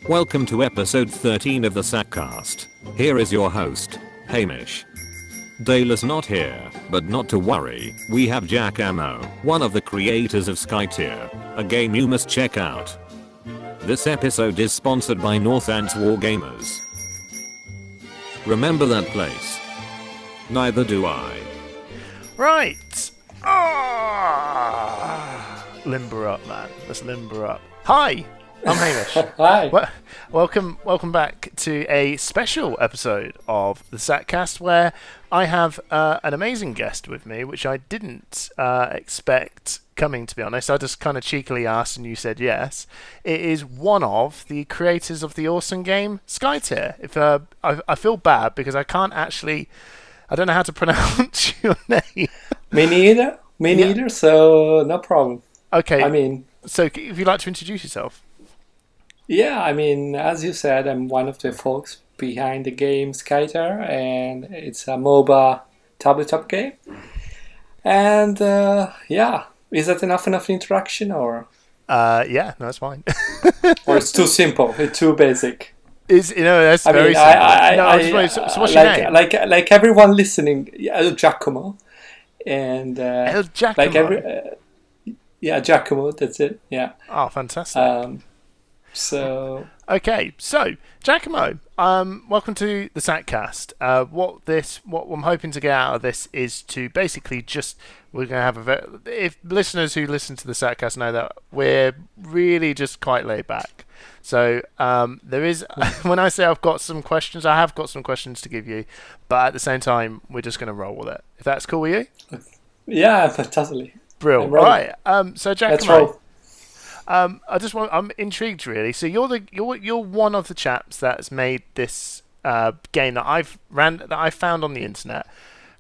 Welcome to episode 13 of the Sackcast. Here is your host, Hamish. Dale is not here, but not to worry, we have Jack Ammo, one of the creators of Skytear, a game you must check out. This episode is sponsored by North Ants Wargamers. Remember that place? Neither do I. Right. Limber up, man. Let's limber up. Hi, I'm Hamish. Hi. Welcome back to a special episode of the Sackcast where I have an amazing guest with me, which I didn't expect coming, to be honest. I just kind of cheekily asked and you said yes. It is one of the creators of the awesome game Skytear. I feel bad because I don't know how to pronounce your name. Me neither, so no problem. Okay. So if you'd like to introduce yourself. Yeah, as you said, I'm one of the folks behind the game Skytear, and it's a Moba tabletop game. And is that enough introduction, or? Yeah, no, it's fine. Or it's too simple, it's too basic. That's very simple. So what's your name? Like everyone listening, El Giacomo, and El Giacomo. Giacomo. That's it. Yeah. Oh, fantastic. Okay, so Giacomo, welcome to the Sackcast. What I'm hoping to get out of this is to basically we're going to have if listeners who listen to the Sackcast know that we're really just quite laid back. So there is, when I say I've got some questions, I have got some questions to give you, but at the same time, we're just going to roll with it. If that's cool with you? Yeah, totally. Brilliant. Right. So Giacomo, let's roll. I'm intrigued really. So you're one of the chaps that's made this game that I found on the internet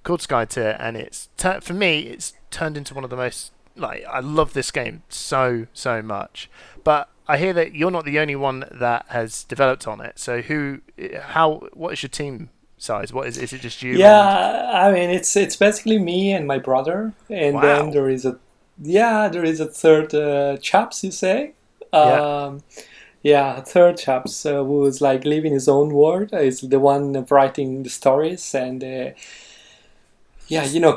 called Skytear, and for me it's turned into one of the most, I love this game so much. But I hear that you're not the only one that has developed on it. So what is your team size? Is it just you? Yeah, it's basically me and my brother, and wow. Then there is a third chaps, you say. A third chaps who is living his own world. Is the one writing the stories and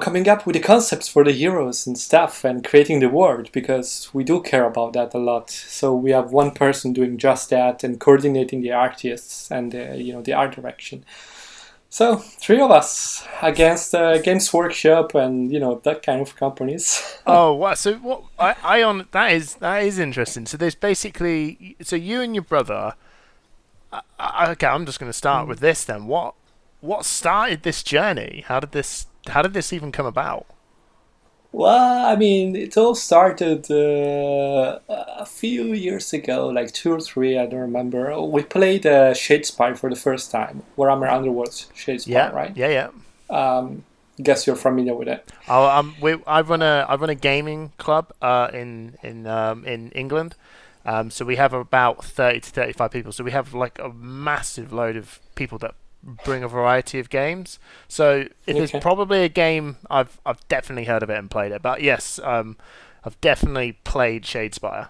coming up with the concepts for the heroes and stuff and creating the world, because we do care about that a lot. So we have one person doing just that and coordinating the artists and the art direction. So 3 of us against Games Workshop and that kind of companies. Oh wow! So what that is interesting. So there's basically you and your brother. Okay, I'm just going to start with this then. What started this journey? How did this even come about? Well, it all started a few years ago, like 2 or 3, I don't remember. We played Shadespire for the first time, Warhammer Underworld Shadespire, right? Yeah. Guess you're familiar with it. I run a gaming club in England. So we have about 30 to 35 people. So we have a massive load of people that bring a variety of games. So if it's probably a game, I've definitely heard of it and played it. But yes, I've definitely played Shadespire.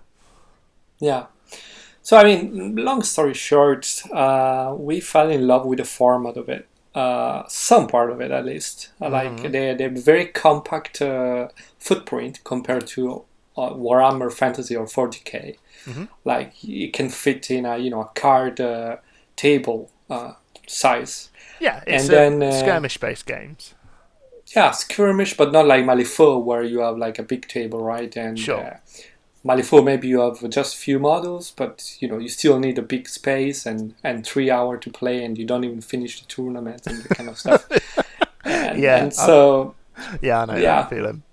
Yeah. So long story short, we fell in love with the format of it. Some part of it, at least. They have very compact footprint compared to Warhammer Fantasy or 40k. Mm-hmm. It can fit in a card table size. Yeah, it's skirmish-based games. Yeah, skirmish, but not like Malifaux, where you have a big table, right? And sure. Malifaux, maybe you have just a few models, but you still need a big space and 3 hours to play, and you don't even finish the tournament and that kind of stuff. I know that feeling.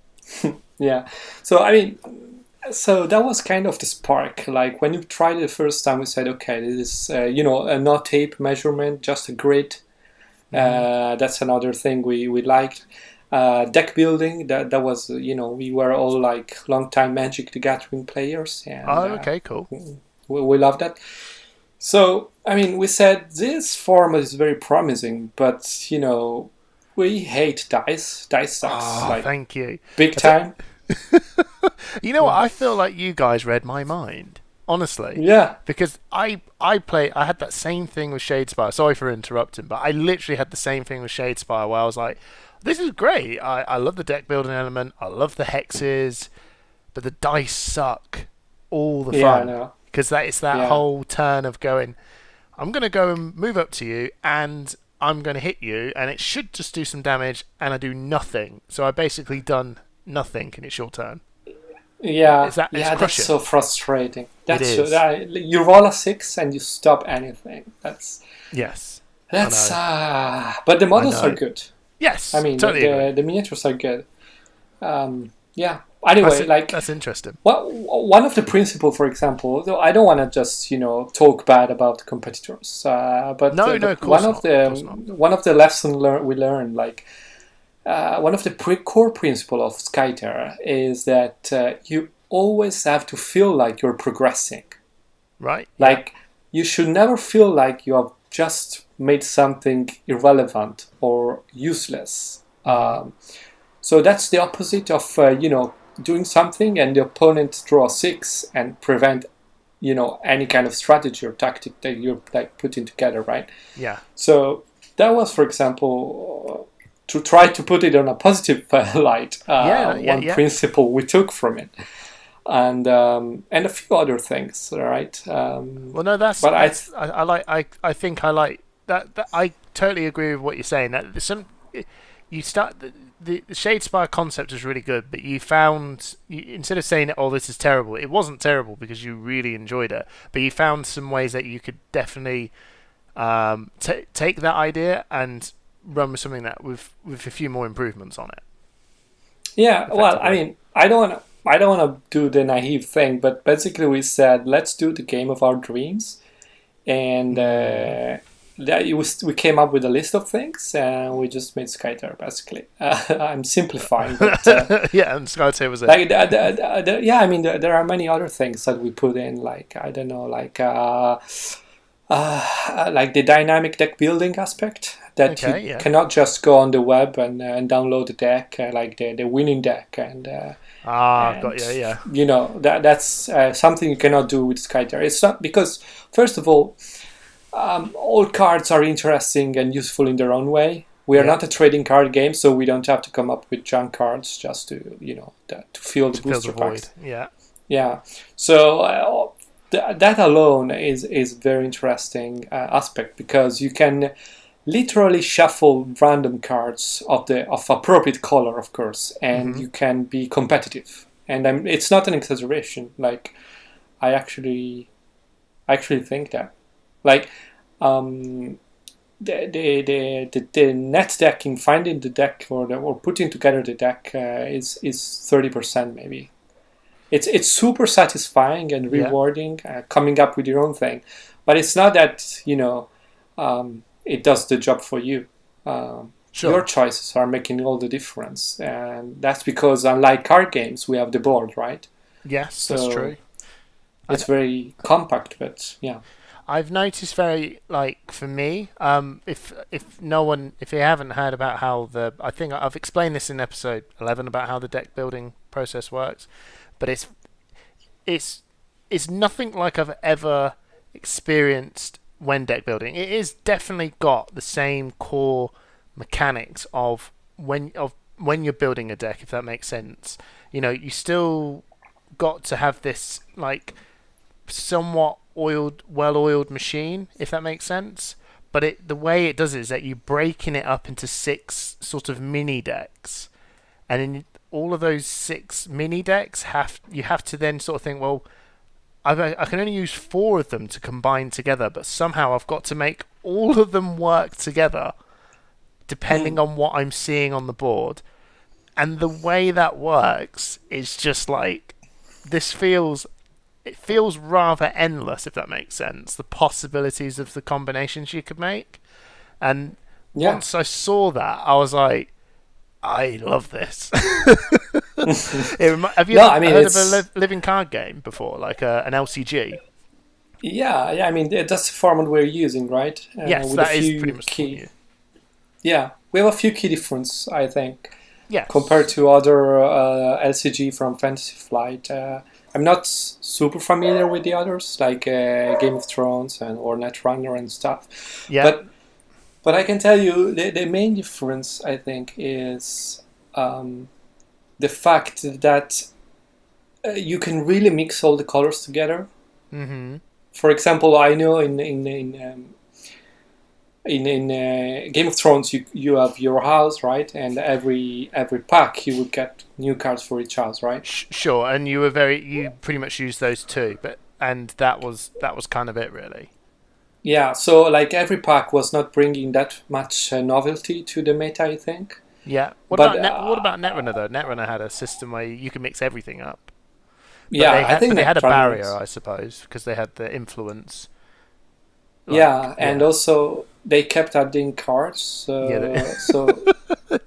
Yeah, so that was kind of the spark. When you tried it the first time, we said, okay, this is a no tape measurement, just a grid. That's another thing we liked. Deck building, that was, we were all long time Magic the Gathering players. And, okay, cool. We love that. So, we said this format is very promising, but, we hate dice. Dice sucks. Thank you. Big time. You know what? I feel like you guys read my mind. honestly. Yeah. Because I had that same thing with Shadespire. Sorry for interrupting, but I literally had the same thing with Shadespire where I was like, this is great. I love the deck building element. I love the hexes, but the dice suck all the Yeah, I fun. know. Because it's that Yeah. whole turn of going, I'm going to go and move up to you, and I'm going to hit you, and it should just do some damage, and I do nothing. So I basically done nothing, and it's your turn. Yeah, It's that's crushing. so frustrating. That's It is. You roll a 6 and you stop anything. Yes. That's but the models I know. are good. Yes. I mean, totally agree. the miniatures are good. Yeah. Anyway, That's interesting. one of the principles, for example, though I don't want to just talk bad about competitors, but No, of course not. one of the lessons we learned, like one of the core principle of Skytear is that you always have to feel like you're progressing. Right. Like you should never feel like you have just made something irrelevant or useless. So that's the opposite of doing something and the opponent draw a 6 and prevent any kind of strategy or tactic that you're like putting together, right? Yeah. So that was, for example, to try to put it on a positive light. One principle we took from it, and a few other things, right? Well, no, I think I like that. I totally agree with what you're saying. That you start the Shadespire concept is really good, but you found instead of saying, "Oh, this is terrible," it wasn't terrible because you really enjoyed it. But you found some ways that you could definitely take that idea and run with something that with a few more improvements on it. Yeah, well, I mean, I don't want to do the naive thing, but basically we said let's do the game of our dreams, and we came up with a list of things, and we just made Skytear. Basically, I'm simplifying, but yeah, and Skytear was it. Like I mean, there are many other things that we put in, like I don't know, like the dynamic deck building aspect. That you cannot just go on the web and download the deck, like the winning deck, and got you, yeah. That's something you cannot do with Skytear. It's not because, first of all cards are interesting and useful in their own way. We are not a trading card game, so we don't have to come up with junk cards just to to fill the booster packs. Yeah. So that alone is very interesting aspect, because you can literally shuffle random cards of appropriate color, of course, and you can be competitive. And it's not an exaggeration. Like I actually think that, like the net decking, finding the deck or putting together the deck is 30% maybe. It's super satisfying and rewarding coming up with your own thing, but it's not that it does the job for you. Sure. Your choices are making all the difference, and that's because unlike card games, we have the board, right? Yes, so that's true. It's very compact, but yeah. I've noticed for me, if you haven't heard about how I think I've explained this in episode 11 about how the deck building process works, but it's nothing like I've ever experienced when deck building. It is definitely got the same core mechanics of when you're building a deck, if that makes sense. You still got to have this like somewhat well-oiled machine, if that makes sense. But the way it does it is that you're breaking it up into 6 sort of mini decks, and in all of those 6 mini decks you have to then sort of think, well, I can only use 4 of them to combine together, but somehow I've got to make all of them work together depending on what I'm seeing on the board. And the way that works is just like, it feels rather endless, if that makes sense, the possibilities of the combinations you could make. And once I saw that, I was like, I love this. Have you heard of a living card game before, like an LCG? Yeah. I mean, that's the format we're using, right? Yes, that is pretty much key. Yeah, we have a few key differences, I think. Yes. Compared to other LCG from Fantasy Flight. I'm not super familiar with the others, like Game of Thrones or Netrunner and stuff. Yeah. But I can tell you the main difference, I think, is the fact that you can really mix all the colors together. Mm-hmm. For example, I know in Game of Thrones, you have your house, right? And every pack you would get new cards for each house, right? Sure, and you pretty much used those two, and that was kind of it, really. Yeah, so like every pack was not bringing that much novelty to the meta, I think. Yeah. What about Netrunner though? Netrunner had a system where you could mix everything up. But I think they had a barrier, Netrunner I suppose, because they had the influence. And also they kept adding cards. So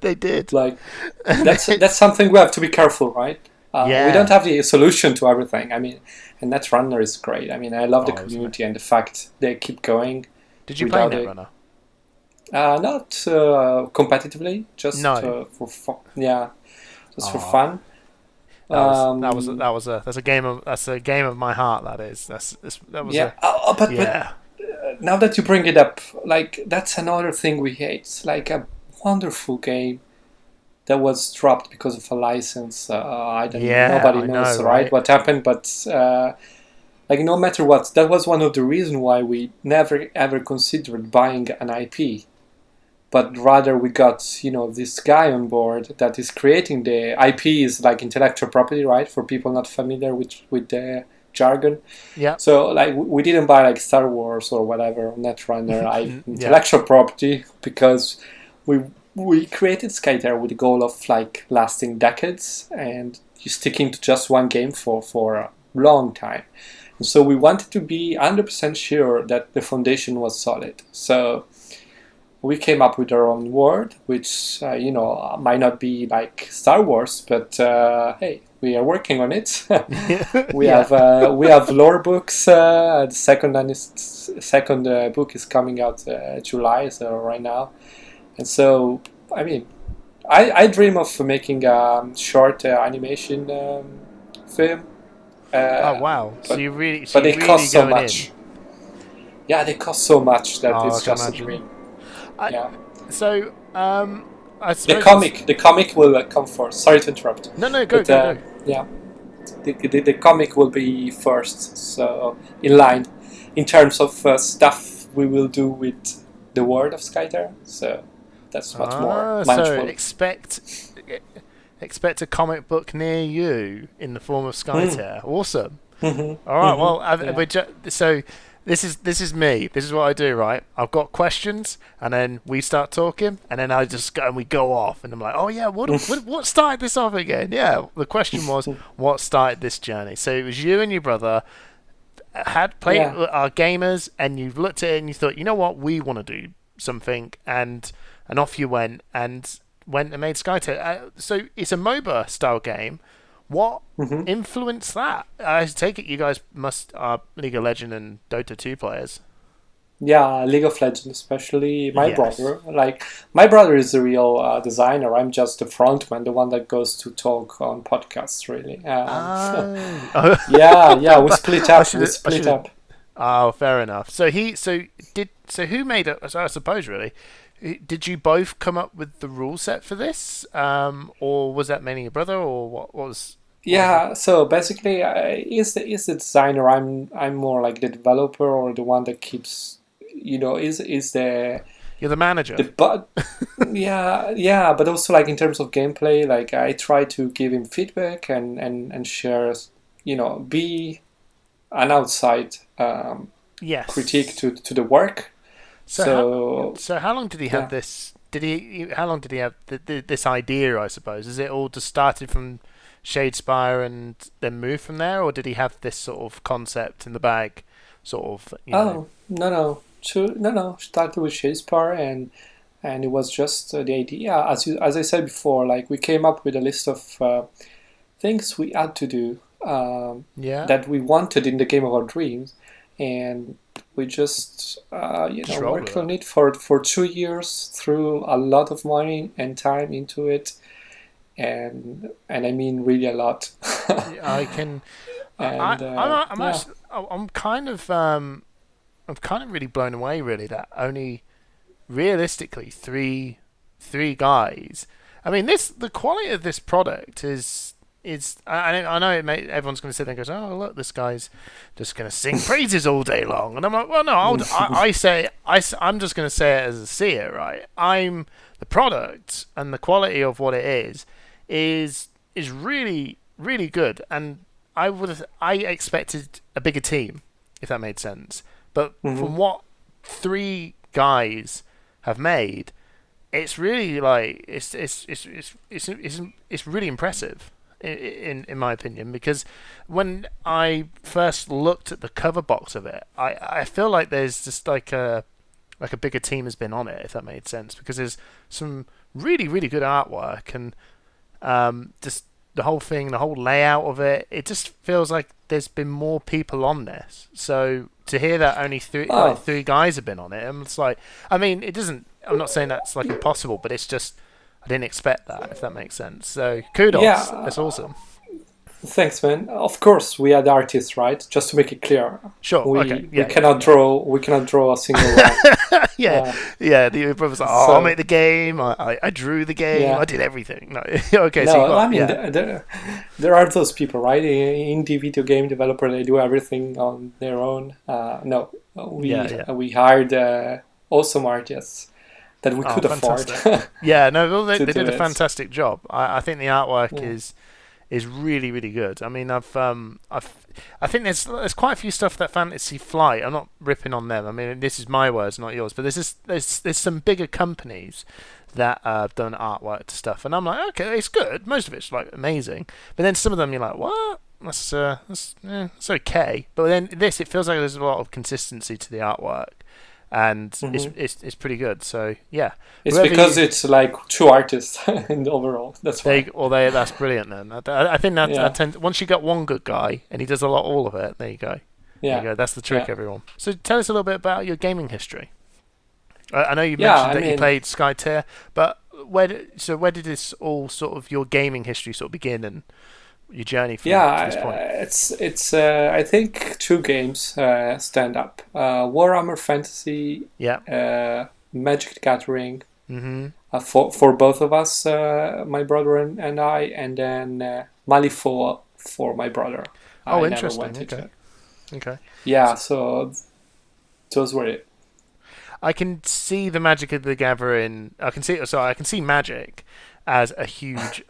they did. Like that's something we have to be careful, right? We don't have the solution to everything. I mean, and Netrunner is great. I mean, I love the community and the fact they keep going. Did you play Netrunner? Not competitively, just for fun. Yeah, just for fun. That's a game of my heart. That is. But now that you bring it up, like that's another thing we hate. It's like a wonderful game that was dropped because of a license. Nobody knows, right? What happened, but like no matter what, that was one of the reasons why we never ever considered buying an IP. But rather we got, this guy on board that is creating the IP is like intellectual property, right? For people not familiar with the jargon. Yeah. So like we didn't buy like Star Wars or whatever, Netrunner, intellectual property, because we created Skytear with the goal of like lasting decades and sticking to just one game for a long time. And so we wanted to be 100% sure that the foundation was solid. So we came up with our own world, which might not be like Star Wars, but hey, we are working on it. we have lore books. The second book is coming out July, so right now. And so, I mean, I dream of making a short animation film. Oh wow! But they cost so much. Yeah, they cost so much that it's just a dream. So, I suppose the comic will come first. Sorry to interrupt. No, go. Yeah, the comic will be first, so in line, in terms of stuff we will do with the world of Skytear. So that's much more manageable. So expect a comic book near you in the form of Skytear. Awesome. Mm-hmm. All right. Well, so. This is me. This is what I do, right? I've got questions, and then we start talking, and then we go off, and I'm like, oh yeah, what started this off again? Yeah, the question was, what started this journey? So it was you and your brother had played our gamers, and you looked at it and you thought, you know what, we want to do something, and off you went and made Skytear. So it's a Moba style game. What influenced that? I take it you guys are League of Legends and Dota 2 players. Yeah, League of Legends especially. My brother is the real designer. I'm just the frontman, the one that goes to talk on podcasts, really. We split up. Oh, fair enough. So who made it? So I suppose really, did you both come up with the rule set for this, or was that mainly your brother, or what was? Yeah, so basically, is the designer. I'm more like the developer or the one that keeps, is the. You're the manager. But but also like in terms of gameplay, like I try to give him feedback and share, be an outside critique to the work. So how long did he have this? How long did he have this idea? I suppose is it all just started from Shadespire and then moved from there, or did he have this sort of concept in the bag, sort of? No. Started with Shadespire and it was just the idea. As I said before, like we came up with a list of things we had to do that we wanted in the game of our dreams, and we just worked on it for 2 years, threw a lot of money and time into it, and I mean really a lot. I can And I'm kind of really blown away, really, that only realistically three guys. I mean, the quality of this product is I know everyone's going to sit there and go, oh look, this guy's just going to sing praises all day long, and I'm like, well, no, I'm just going to say it as a seer, right? The product and the quality of what it is really, really good, and I expected a bigger team, if that made sense, but from what three guys have made, it's really like it's really impressive in my opinion, because when I first looked at the cover box of it, I feel like there's just like a bigger team has been on it, if that made sense, because there's some really, really good artwork, and just the whole thing, the whole layout of it just feels like there's been more people on this. So to hear that only three guys have been on it, I'm just like, I mean, it doesn't. I'm not saying that's like impossible, but it's just I didn't expect that, if that makes sense. So kudos, that's awesome. Thanks, man. Of course, we are the artists, right? Just to make it clear. Sure. We cannot draw. We cannot draw a single line. The brother's like, I'll make the game. I drew the game. Yeah. I did everything. No, okay. No, so I mean, there are those people, right? Indie video game developer, they do everything on their own. We hired awesome artists that we could afford. They did a fantastic job. I think the artwork is really, really good. I mean, I think there's quite a few stuff that Fantasy Flight. I'm not ripping on them. I mean, this is my words, not yours. But there's some bigger companies that have done artwork to stuff, and I'm like, okay, it's good. Most of it's like amazing, but then some of them you're like, what? That's okay. But then it feels like there's a lot of consistency to the artwork. And it's pretty good. So yeah, it's because it's like two artists and overall. That's why. That's brilliant. Then I think that once you get one good guy and he does all of it, there you go. Yeah, there you go. That's the trick, everyone. So tell us a little bit about your gaming history. I know you mentioned that you played Skytear, but where did this all sort of your gaming history sort of begin and your journey from this point? It's I think two games stand up. Warhammer Fantasy, Magic the Gathering, for both of us, my brother and I, and then Malifaux for my brother. Oh, interesting. Okay. Yeah, so those were it. I can see the Magic of the Gathering. I can see Magic as a huge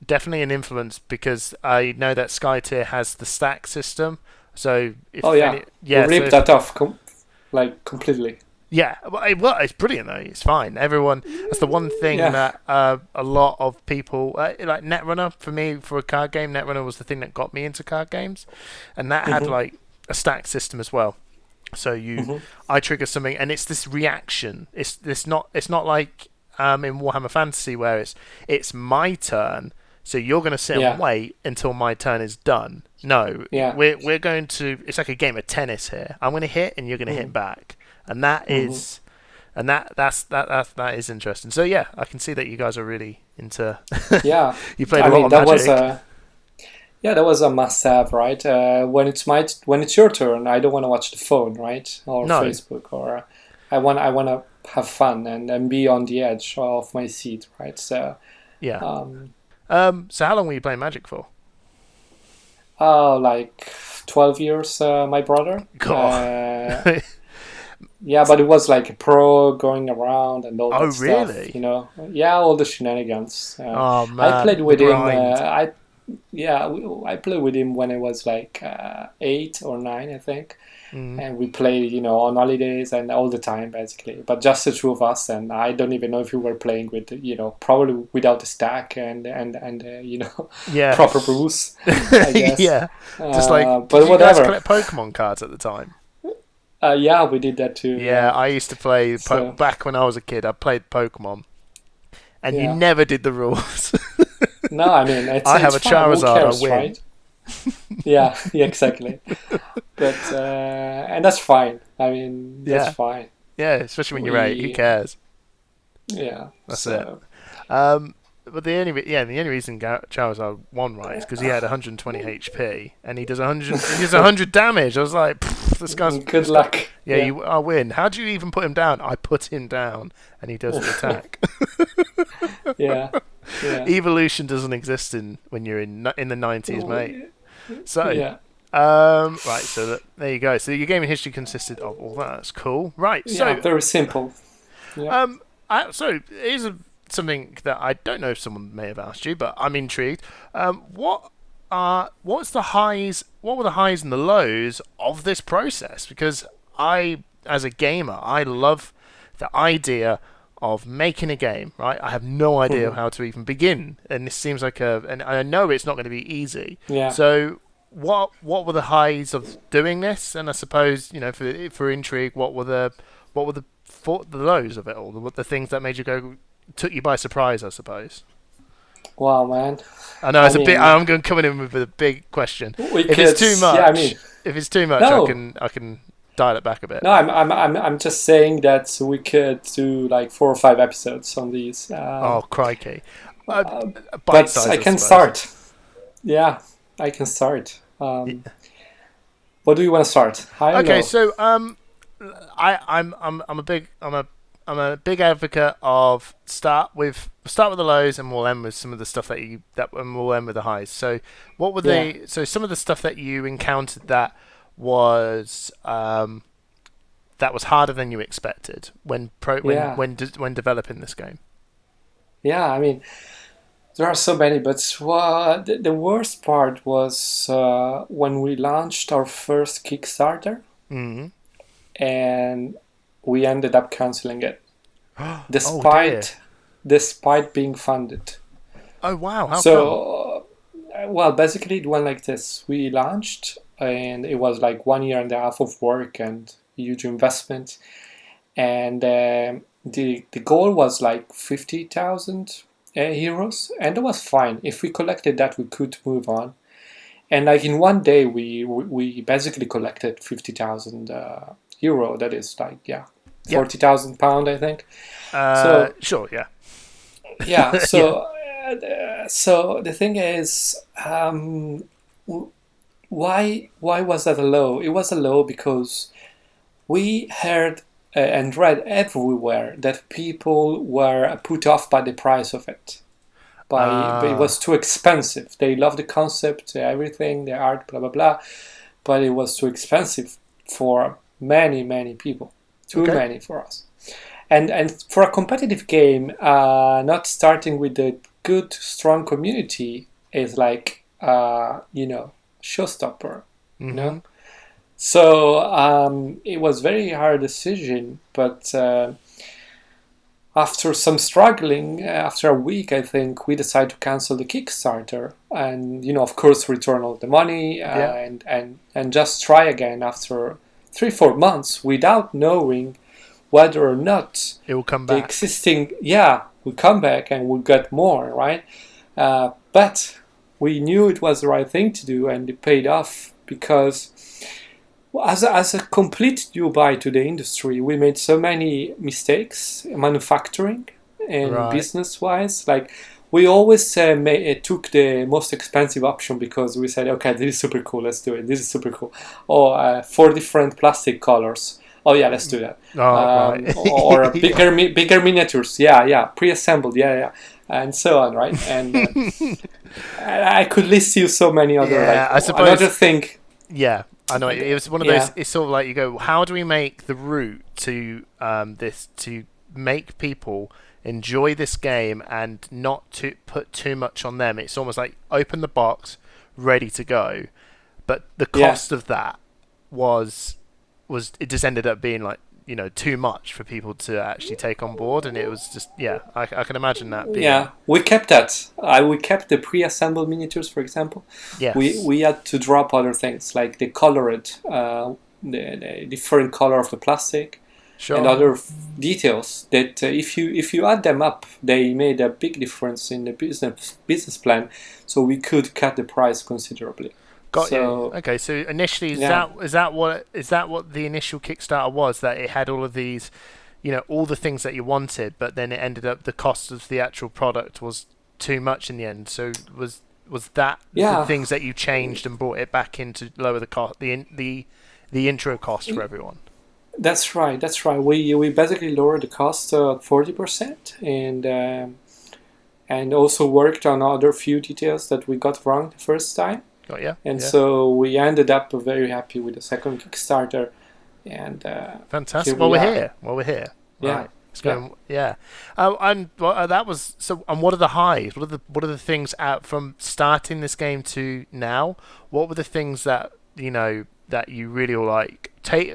definitely an influence, because I know that Skytear has the stack system. So we ripped that off completely. Yeah, well, it's brilliant though. It's fine. That's the one thing that a lot of people like Netrunner. For me, for a card game, Netrunner was the thing that got me into card games, and that had like a stack system as well. So I trigger something, and it's this reaction. It's not like in Warhammer Fantasy where it's my turn, so you're going to sit and wait until my turn is done. No, we're going to. It's like a game of tennis here. I'm going to hit, and you're going to hit back, and that is, and that is interesting. So yeah, I can see that you guys are really into. You played a lot of Magic. That was a must-have, right? When it's your turn, I don't want to watch the phone, right, or Facebook, or I want to have fun and be on the edge of my seat, right? So so how long were you playing Magic for? Like 12 years, my brother. But it was like a pro going around and all that stuff. Oh, really? You know, all the shenanigans. Man, I played with him. I played with him when I was like 8 or 9, I think. And we played, on holidays and all the time, basically. But just the two of us, and I don't even know if we were playing with, probably without a stack and proper rules, I guess. Just like, but did you guys collect Pokemon cards at the time? We did that too. I used to play, back when I was a kid, I played Pokemon. And you never did the rules. No, I mean, I have a Charizard, I win. Right? yeah, exactly. But and that's fine. I mean, that's fine. Yeah, especially when you're 8. Who cares? Yeah, that's it. But the only reason Charizard won, right, is because he had 120 HP and he does 100 damage. I was like, this guy's good luck. Yeah, I win. How do you even put him down? I put him down, and he does the attack. yeah. Evolution doesn't exist when you're in the 90s, mate. So yeah. Right. So there you go. So your gaming history consisted of all that. That's cool. Right. So Yeah, very simple. Yeah. So here's something that I don't know if someone may have asked you, but I'm intrigued. What were the highs and the lows of this process? Because as a gamer, I love the idea of making a game, right? I have no idea how to even begin, and this seems like and I know it's not going to be easy. Yeah. So what were the highs of doing this? And I suppose, for intrigue, what were the lows of it all? The things that made you took you by surprise, I suppose. Wow, man. I know I'm going coming in with a big question. If it's too much, no. I can dial it back a bit. No, I'm just saying that we could do like 4 or 5 episodes on these. Oh, crikey! But I can start. Yeah, I can start. What do you want to start? High or low? So I'm a big advocate of start with the lows and we'll end with some of the stuff and we'll end with the highs. So what were some of the stuff that you encountered that was harder than you expected when developing this game? Yeah, I mean, there are so many, but the worst part was when we launched our first Kickstarter, and we ended up canceling it, despite being funded. Oh wow! How come? Well, basically it went like this: we launched, and it was like 1.5 years of work and huge investment, and the goal was like 50,000 euros, and it was fine. If we collected that, we could move on. And like in one day, we basically collected 50,000 euro. That is like 40,000 pound, I think. Sure, yeah. Yeah. So so the thing is, why was that a low? It was a low because we heard and read everywhere that people were put off by the price of it. But it was too expensive. They loved the concept, everything, the art, blah, blah, blah. But it was too expensive for many, many people. Too many for us. And for a competitive game, not starting with a good, strong community is like, showstopper, you know? So it was very hard decision, but after some struggling, after a week, I think we decided to cancel the Kickstarter and, of course, return all the money and just try again after 3-4 months without knowing whether or not it will come back. The existing, will come back and we'll get more, right? But we knew it was the right thing to do and it paid off because as a complete newbie to the industry, we made so many mistakes, manufacturing and business-wise. Like we always took the most expensive option because we said, okay, this is super cool, let's do it. This is super cool. Or 4 different plastic colors. Oh yeah, let's do that. Or bigger miniatures. Yeah, pre-assembled. Yeah, and so on, right? And I could list you so many other. I suppose another thing. Yeah. I know it was one of those. It's sort of like you go, how do we make the route to this to make people enjoy this game and not to put too much on them? It's almost like open the box, ready to go, but the cost of that was it just ended up being like too much for people to actually take on board, and it was just I can imagine that being... we kept that. We kept the pre-assembled miniatures, for example. Yes. We had to drop other things like the colored the different color of the plastic. Sure. And other details that if you add them up, they made a big difference in the business plan, so we could cut the price considerably. Got you. Okay, so initially, is that what the initial Kickstarter was? That it had all of these, all the things that you wanted, but then it ended up the cost of the actual product was too much in the end. So was that Yeah. the things that you changed and brought it back in to lower the cost, the intro cost for everyone? That's right. That's right. We basically lowered the cost 40%, and also worked on other few details that we got wrong the first time. Oh yeah. And so we ended up very happy with the second Kickstarter. And fantastic. Well, we're here. Yeah. Right. It's going. Yeah. And that was so. And what are the highs? What are the things out from starting this game to now? What were the things that that you really like?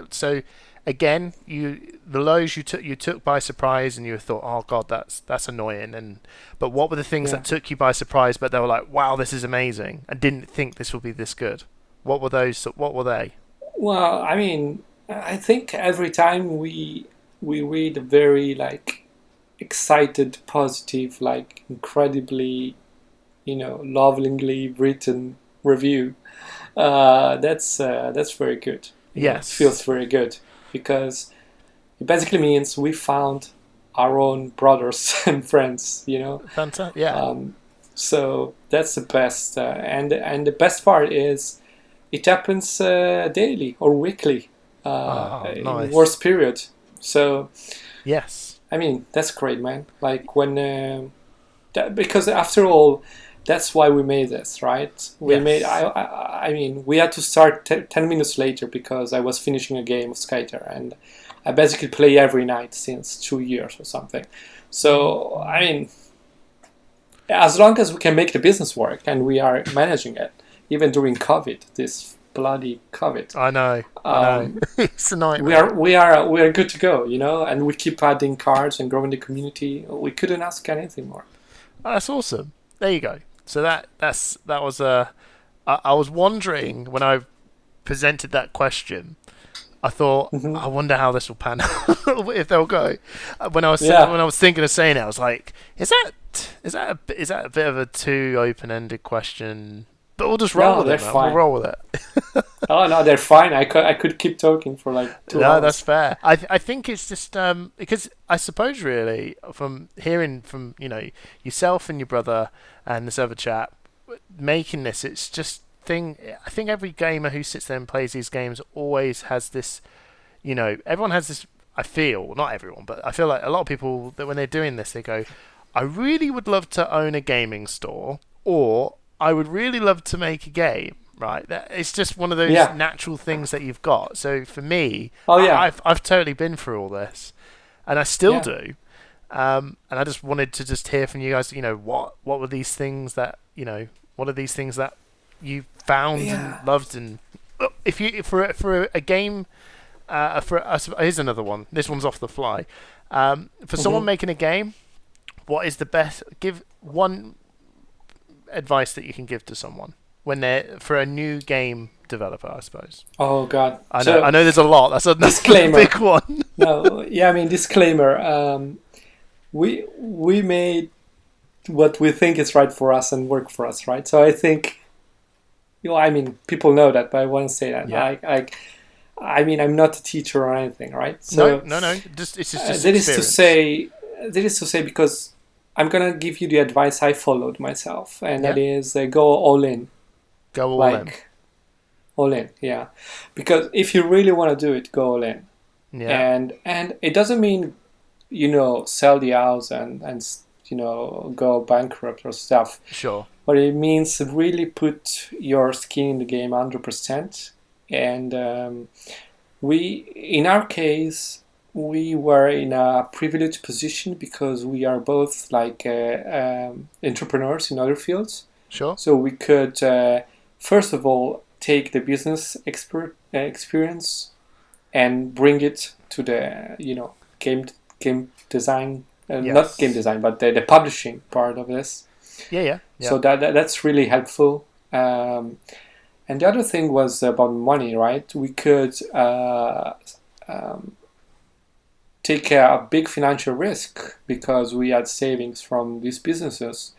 So again, the lows you took by surprise, and you thought, oh god, that's annoying. But what were the things that took you by surprise? But they were like, wow, this is amazing, and didn't think this would be this good. What were those? What were they? Well, I mean, I think every time we read a very excited, positive, incredibly, lovingly written review, that's very good. Yes, it feels very good. Because it basically means we found our own brothers and friends, Fantastic, yeah. So that's the best, and the best part is it happens daily or weekly, nice. in worst period. So yes, I mean that's great, man. When because after all, that's why we made this, right? We made. I mean, we had to start 10 minutes later because I was finishing a game of Skytear, and I basically play every night since 2 years or something. So I mean, as long as we can make the business work, and we are managing it, even during COVID, this bloody COVID. I know. It's a nightmare. We are good to go, and we keep adding cards and growing the community. We couldn't ask anything more. Oh, that's awesome. There you go. So that was I was wondering when I presented that question. I thought, I wonder how this will pan out if they'll go. When I was thinking of saying it, I was like, is that a bit of a too open-ended question? But we'll just roll with it. Man. We'll roll with it. Oh no, they're fine. I could keep talking for 2 hours. No, that's fair. I think it's just because I suppose really from hearing from yourself and your brother and this other chap making this, it's just thing. I think every gamer who sits there and plays these games always has this. Everyone has this. I feel not everyone, but I feel like a lot of people that when they're doing this, they go, "I really would love to own a gaming store," or "I would really love to make a game." Right, it's just one of those natural things that you've got. So for me, I've totally been through all this, and I still do. And I just wanted to just hear from you guys. What were these things that what are these things that you found and loved? And if you for a game, for us, here's another one. This one's off the fly. For someone making a game, what is the best? Give one advice that you can give to someone when they're for a new game developer, I suppose. Oh God, I know there's a lot. That's a disclaimer. Big one. No, I mean disclaimer. We made what we think is right for us and work for us, right? So I think, I mean, people know that, but I want to say that. Yeah. I mean, I'm not a teacher or anything, right? So no. It's just that is to say because I'm gonna give you the advice I followed myself, and that is go all in. Go all in. All in, yeah. Because if you really want to do it, go all in. Yeah. And it doesn't mean, sell the house and go bankrupt or stuff. Sure. But it means really put your skin in the game 100%. And in our case, we were in a privileged position because we are both entrepreneurs in other fields. Sure. So we could, first of all, take the business experience and bring it to the game design, not game design, but the publishing part of this. Yeah. So that's really helpful. And the other thing was about money, right? We could take a big financial risk because we had savings from these businesses.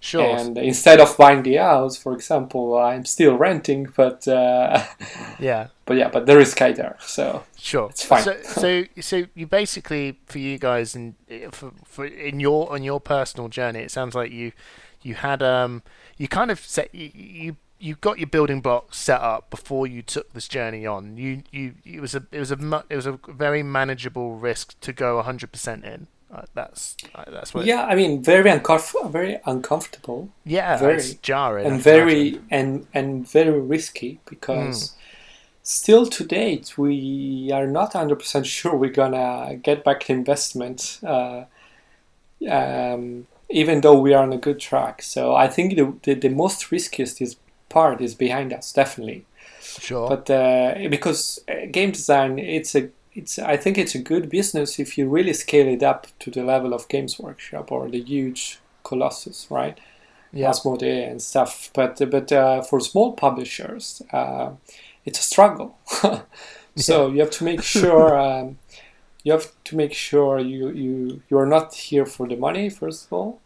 Sure. And instead of buying the house, for example, I'm still renting, but Yeah. but there is Skytear, so Sure. it's fine. So you basically, for you guys, and for in your on your personal journey, it sounds like you had you kind of set you got your building blocks set up before you took this journey on. It was a very manageable risk to go 100% in. That's what. Yeah, I mean, very uncomfortable. Yeah, very it's jarring. and very and very risky because still to date we are not 100% sure we're gonna get back the investment, even though we are on a good track. So I think the most riskiest part is behind us, definitely. Sure. But because game design, I think it's a good business if you really scale it up to the level of Games Workshop or the huge Colossus, right? Yeah. Asmodee and stuff. But for small publishers, it's a struggle. So you have to make sure you are not here for the money, first of all,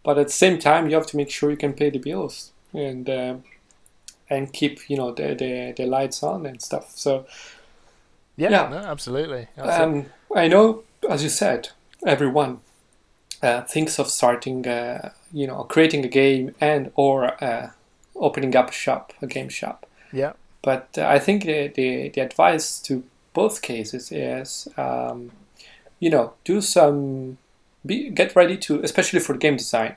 but at the same time you have to make sure you can pay the bills and keep the lights on and stuff. So. Yeah. No, absolutely. I know, as you said, everyone thinks of starting, creating a game and or opening up a game shop. Yeah. But I think the advice to both cases is, get ready to, especially for game design,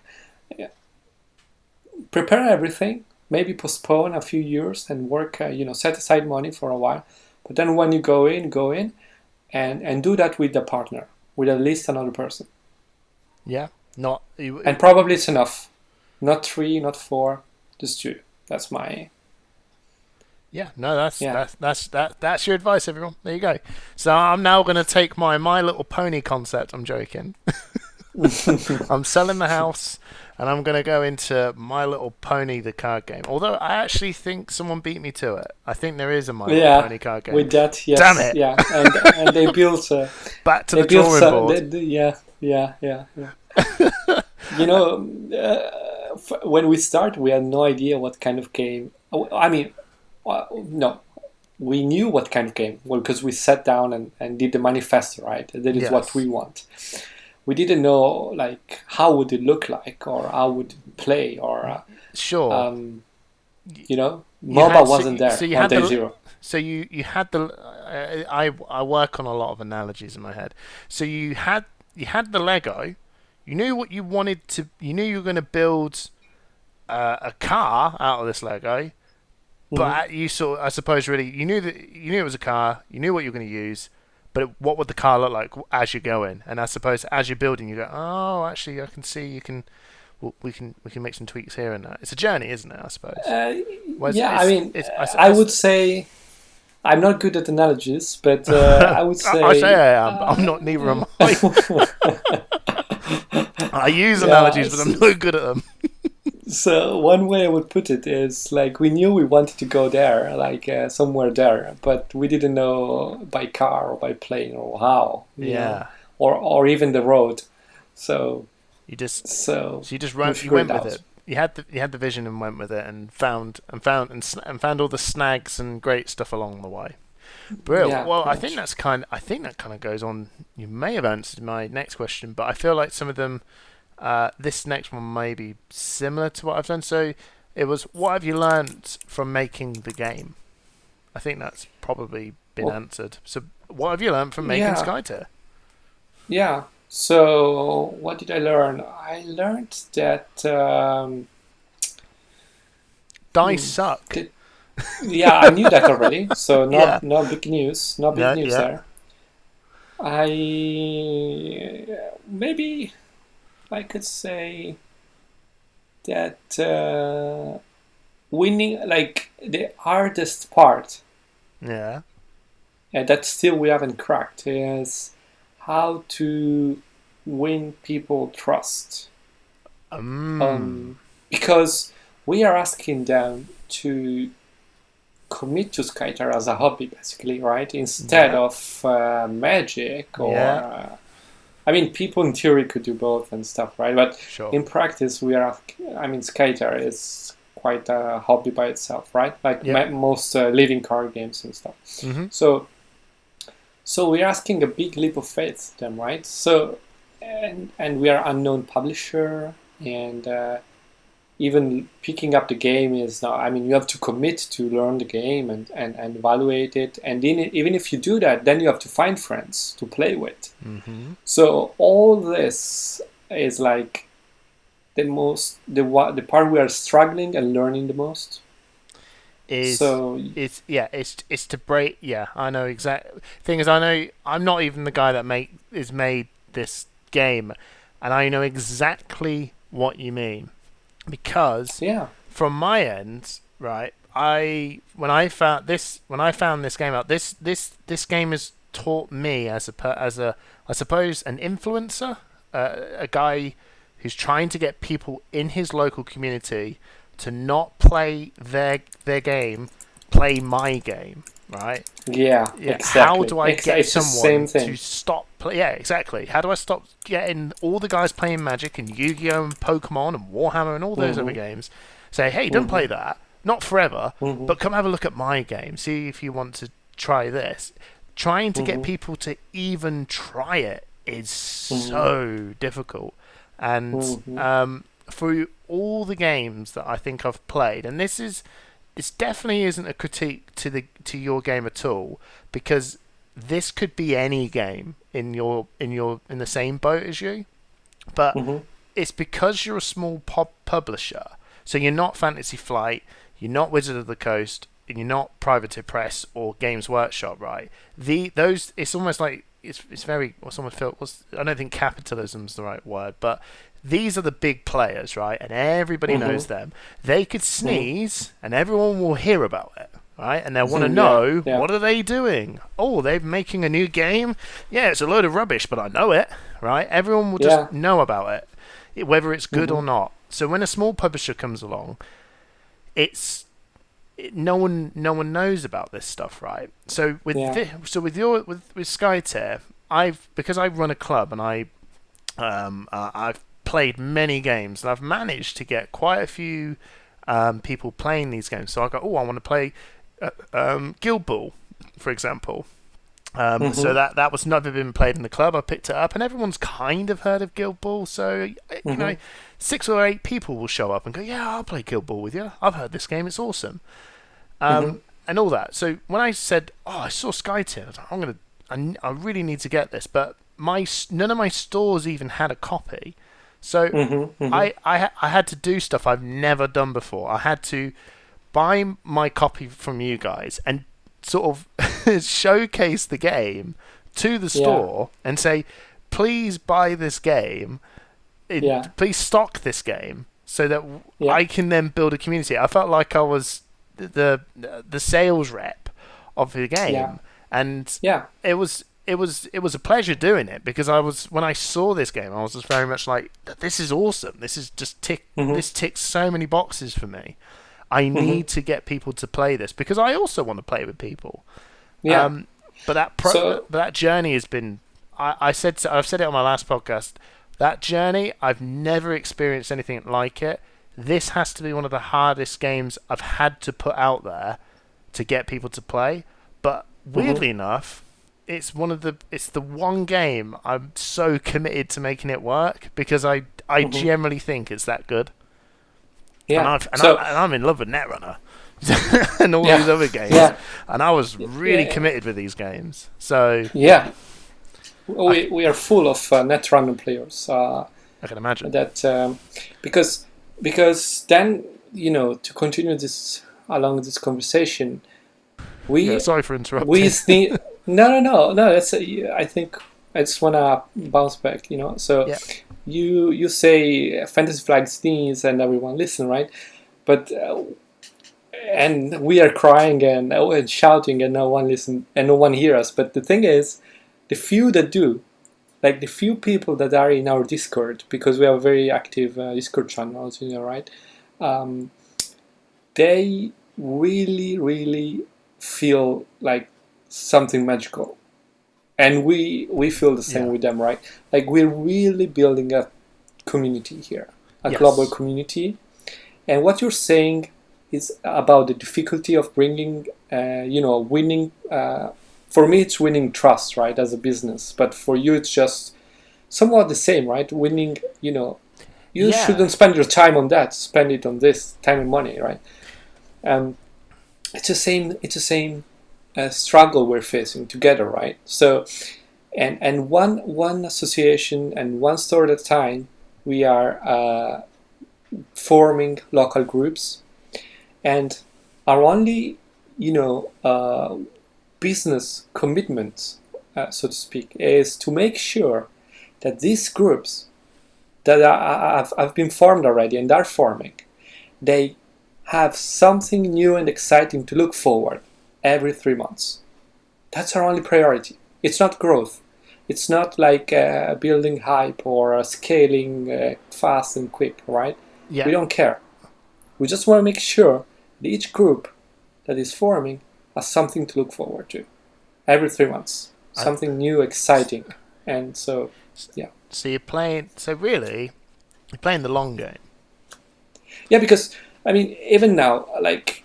prepare everything, maybe postpone a few years and work, set aside money for a while. But then when you go in and do that with a partner, with at least another person. Yeah, and probably it's enough. Not 3, not 4, just 2. That's my. Yeah, no, that's your advice, everyone. There you go. So I'm now going to take my My Little Pony concept. I'm joking. I'm selling the house. And I'm going to go into My Little Pony, the card game. Although I actually think someone beat me to it. I think there is a My Little Pony card game. With that, yes. Damn it! Yeah, and they built back to the drawing board. Yeah. When we started, we had no idea what kind of game. I mean, no, we knew what kind of game. Well, because we sat down and did the manifesto, right? That is what we want. We didn't know how would it look like or how would it play or sure. Moba wasn't there on day 0. So you had the I work on a lot of analogies in my head. So you had the Lego. You knew what you wanted to. You knew you were going to build a car out of this Lego, but you sort. I suppose really you knew it was a car. You knew what you were going to use. But what would the car look like as you go in? And I suppose as you're building, you go, oh, actually, I can see we can make some tweaks here and there. It's a journey, isn't it? I suppose. I would say I'm not good at analogies, but I would say I say I am. I'm not. Neither am I. I use analogies, but I'm no good at them. So one way I would put it is we knew we wanted to go there, somewhere there, but we didn't know by car or by plane or how. Yeah. Or even the road. So you just you went with it. You had the vision and went with it and found all the snags and great stuff along the way. Brilliant. Yeah, well, I think that kind of goes on. You may have answered my next question, but I feel like some of them. This next one may be similar to what I've done. So it was, what have you learnt from making the game? I think that's probably been answered. So what have you learnt from making Skytear? Yeah. So what did I learn? I learned that dice suck. I knew that already. So no big news. No big news there. Maybe I could say that winning, the hardest part, that still we haven't cracked, is how to win people trust. Because we are asking them to commit to Skytear as a hobby, basically, right? Instead of magic or I mean, people in theory could do both and stuff, right? But Sure. in practice, Skytear is quite a hobby by itself, right? Like most living card games and stuff. Mm-hmm. So we're asking a big leap of faith to them, right? So, and we are unknown publisher, and even picking up the game is now, I mean, you have to commit to learn the game and evaluate it. And even if you do that, then you have to find friends to play with. Mm-hmm. So all this is like the part we are struggling and learning the most. It's to break. Yeah, I know exactly. Thing is, I know I'm not even the guy that made this game, and I know exactly what you mean. Because from my end, right, when I found this game out, this game has taught me as a I suppose an influencer, a guy who's trying to get people in his local community to not play their game, play my game, right? Yeah, exactly. How do I get someone to stop? Yeah, exactly. How do I stop getting all the guys playing Magic and Yu-Gi-Oh and Pokemon and Warhammer and all those other games? Say, hey, don't play that. Not forever, but come have a look at my game. See if you want to try this. Trying to get people to even try it is so difficult. And through all the games that I think I've played, and this definitely isn't a critique to your game at all, because this could be any game in the same boat as you, but it's because you're a small publisher. So you're not Fantasy Flight, you're not Wizard of the Coast, and you're not Privateer Press or Games Workshop, right? It's almost like it's very what someone felt. I don't think capitalism's the right word, but these are the big players, right? And everybody knows them. They could sneeze, and everyone will hear about it, right? And they'll want to know, what are they doing? Oh, they're making a new game? Yeah, it's a load of rubbish, but I know it, right? Everyone will just know about it, whether it's good or not. So when a small publisher comes along, no one knows about this stuff, right? So with Skytear, because I run a club and I've played many games, and I've managed to get quite a few people playing these games. So I go, I want to play Guild Ball, for example. So that was never been played in the club. I picked it up, and everyone's kind of heard of Guild Ball. So you know, 6 or 8 people will show up and go, "Yeah, I'll play Guild Ball with you. I've heard this game; it's awesome." And all that. So when I said, I saw Skytear, I was like, I really need to get this, but none of my stores even had a copy. So I had to do stuff I've never done before. I had to buy my copy from you guys and sort of showcase the game to the store and say, please buy this game, please stock this game, so that I can then build a community. I felt like I was the sales rep of the game, and it was a pleasure doing it, because when I saw this game, I was just very much like, this is awesome. This is just this ticks so many boxes for me. I need to get people to play this, because I also want to play with people. But that journey has been. I've said it on my last podcast. That journey, I've never experienced anything like it. This has to be one of the hardest games I've had to put out there to get people to play. But weirdly enough, it's the one game I'm so committed to making it work, because I generally think it's that good. Yeah, and I'm in love with Netrunner and all these other games, and I was really committed with these games. So we are full of Netrunner players. I can imagine that because then, you know, to continue this along this conversation, sorry for interrupting. No. That's I think I just wanna bounce back. You know, so. Yeah. You say Fantasy Flight sneeze and everyone listen, right? But and we are crying and shouting and no one listen and no one hear us. But the thing is, the few that do, like the few people that are in our Discord, because we have very active Discord channels, you know, right? They really, really feel like something magical. and we feel the same with them, right? Like we're really building a community here, a global community. And what you're saying is about the difficulty of bringing, winning. For me, it's winning trust, right, as a business. But for you, it's just somewhat the same, right? Winning, you shouldn't spend your time on that. Spend it on this, time and money, right? It's the same. It's the same struggle we're facing together, right? So, and one association and one store at a time, we are forming local groups, and our only, business commitment, so to speak, is to make sure that these groups that have been formed already and are forming, they have something new and exciting to look forward every 3 months. That's our only priority. It's not growth. It's not like building hype or scaling fast and quick, right? Yeah. We don't care. We just want to make sure that each group that is forming has something to look forward to every 3 months. Something new, exciting. And so, yeah. So you're playing the long game. Yeah, because, even now, like,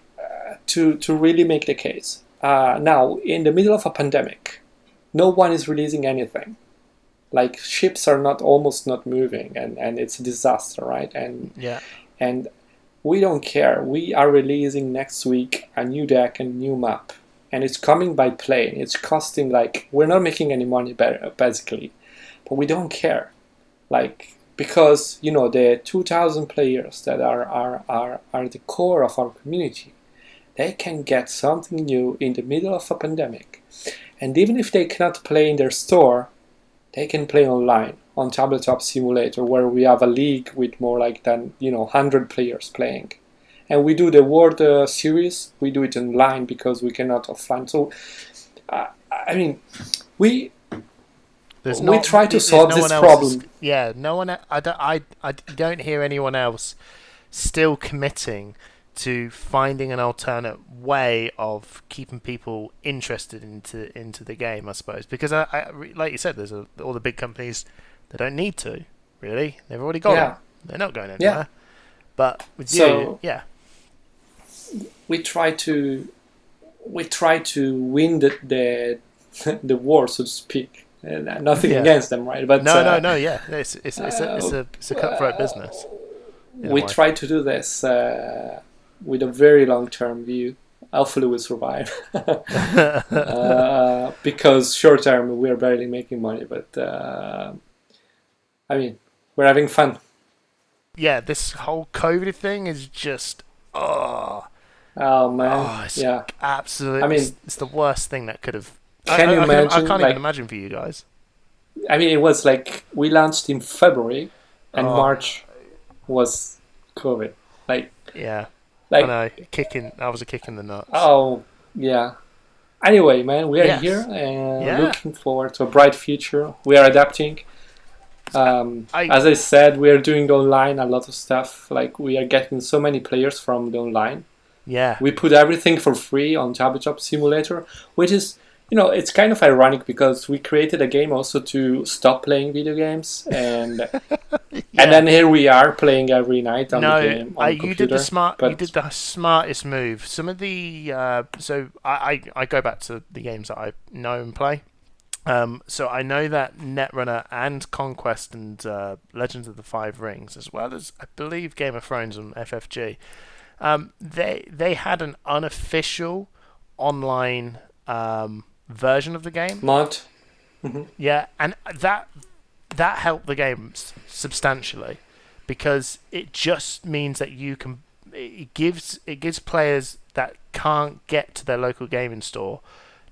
to really make the case, now, in the middle of a pandemic, no one is releasing anything. Like, ships are almost not moving, and it's a disaster, right? And we don't care. We are releasing next week a new deck and new map, and it's coming by plane. It's costing, like, we're not making any money, basically, but we don't care, like, because the 2,000 players that are the core of our community, they can get something new in the middle of a pandemic, and even if they cannot play in their store, they can play online on Tabletop Simulator, where we have a league with more like 100 players playing. And we do the World Series, we do it online because we cannot offline. So, we try to solve this problem. Yeah, no one. I don't hear anyone else still committing to finding an alternate way of keeping people interested into the game, I suppose. Because I like you said, there's all the big companies. They don't need to, really. They've already got them. They're not going anywhere. Yeah. But with you, we try to win the war, so to speak. Nothing against them, right? But no, yeah. It's a cutthroat business. We try to do this with a very long-term view. Hopefully we'll survive. Because short-term we're barely making money, but we're having fun. Yeah, this whole COVID thing is just oh man, it's absolutely. It's the worst thing that could have. Can you imagine? I can't even imagine for you guys. It was like we launched in February, and March was COVID. I know, that was a kick in the nuts. Oh yeah. Anyway, man, we are here and looking forward to a bright future. We are adapting. As I said, we are doing online a lot of stuff. Like, we are getting so many players from the online. Yeah. We put everything for free on Tabletop Simulator, which is, it's kind of ironic because we created a game also to stop playing video games, and and then here we are playing every night on the game on you computer. You did the smartest move. Some of the so I go back to the games that I know and play. So I know that Netrunner and Conquest and Legends of the Five Rings, as well as I believe Game of Thrones and FFG, they had an unofficial online version of the game. Mod. Mm-hmm. Yeah, and that helped the game substantially, because it just means that you can. It gives players that can't get to their local gaming store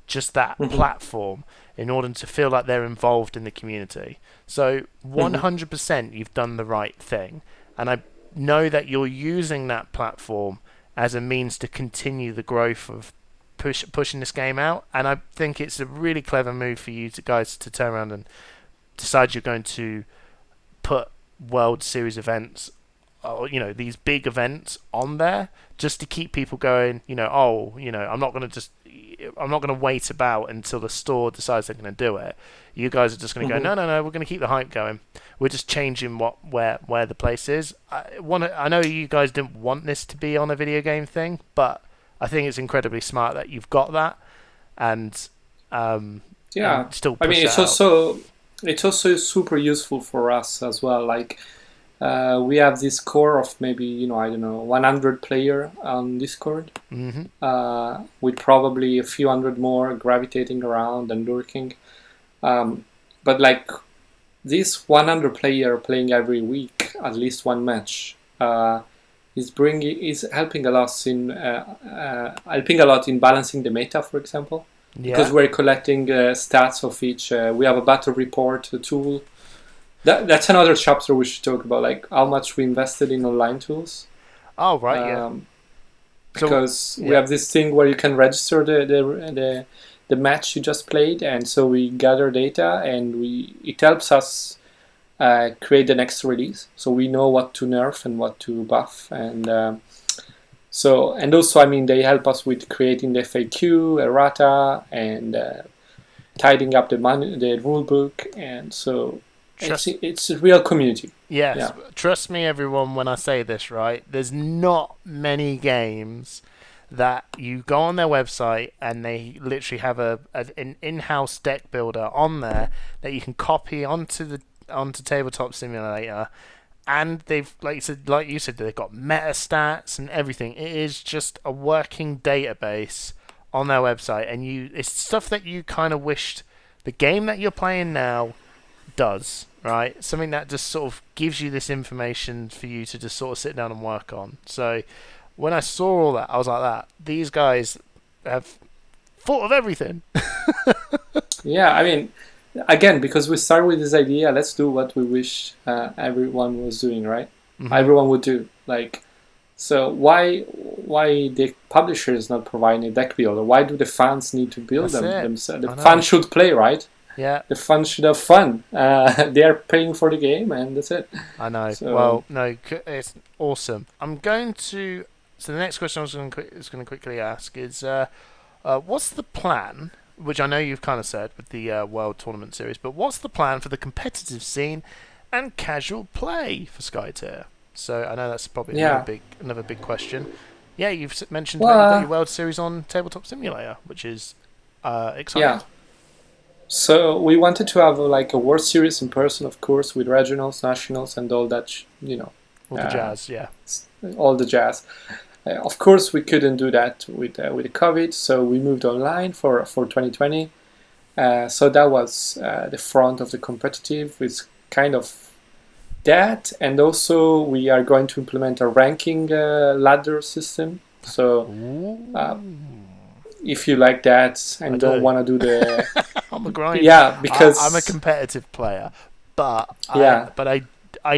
just that platform in order to feel like they're involved in the community. So 100% you've done the right thing, and I know that you're using that platform as a means to continue the growth of pushing this game out, and I think it's a really clever move for you guys to turn around and decide you're going to put World Series events these big events on there just to keep people going. I'm not going to wait about until the store decides they're going to do it. You guys are just going to go, no, we're going to keep the hype going. We're just changing where the place is. I know you guys didn't want this to be on a video game thing, but I think it's incredibly smart that you've got that, and still. I mean, it's also super useful for us as well. Like, we have this core of maybe 100 player on Discord, with probably a few hundred more gravitating around and lurking. But like this 100 player playing every week at least one match is helping a lot in balancing the meta, for example. Yeah. Because we're collecting stats of each. We have a battle report tool. That's another chapter we should talk about, like how much we invested in online tools. Oh right, yeah. Because we have this thing where you can register the match you just played, and so we gather data, and it helps us create the next release. So we know what to nerf and what to buff, and also, I mean, they help us with creating the FAQ, errata, and tidying up the rule book, and so. It's a real community. Yes. Yeah. Trust me, everyone, when I say this, right? There's not many games that you go on their website and they literally have an in-house deck builder on there that you can copy onto Tabletop Simulator, and they've like you said, they've got meta stats and everything. It is just a working database on their website, and it's stuff that you kind of wished the game that you're playing now does, right? Something that just sort of gives you this information for you to just sort of sit down and work on. So when I saw all that, I was like, these guys have thought of everything. Yeah, I mean, again, because we start with this idea, let's do what we wish everyone was doing, right? Mm-hmm. Everyone would do. Like, so why the publisher is not providing a deck builder? Why do the fans need to build themselves? The fans should play, right? Yeah, the fans should have fun. They are paying for the game, and that's it. I know. So, well, no, it's awesome. So the next question I was going to quickly ask is, what's the plan? Which I know you've kind of said with the World Tournament Series, but what's the plan for the competitive scene and casual play for Skytear? So I know that's probably another big question. Yeah, you've mentioned that you got your World Series on Tabletop Simulator, which is exciting. Yeah. So we wanted to have like a World Series in person, of course, with regionals, nationals, and all that, all the jazz, yeah. All the jazz. Of course, we couldn't do that with the COVID, so we moved online for 2020. So that was the front of the competitive, with kind of that, and also we are going to implement a ranking ladder system. So if you like that and don't want to do the on the grind, because I'm a competitive player, but I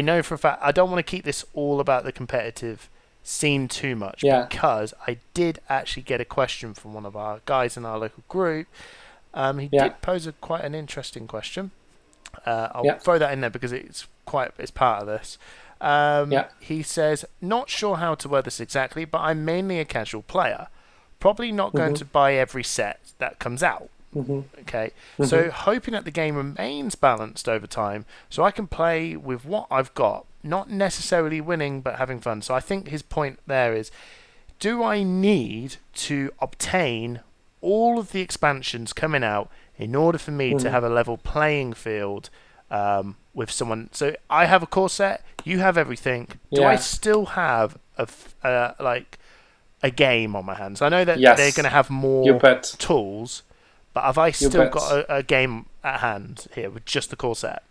know for a fact I don't want to keep this all about the competitive scene too much, because I did actually get a question from one of our guys in our local group. He did pose quite an interesting question. I'll throw that in there because it's part of this. He says, not sure how to word this exactly, but I'm mainly a casual player. Probably not going to buy every set that comes out. Okay, so hoping that the game remains balanced over time, so I can play with what I've got, not necessarily winning, but having fun. So I think his point there is, do I need to obtain all of the expansions coming out in order for me to have a level playing field with someone? So I have a core set, you have everything. Do I still have a game on my hands? I know that they're going to have more tools, but have I still got a game at hand here with just the core set?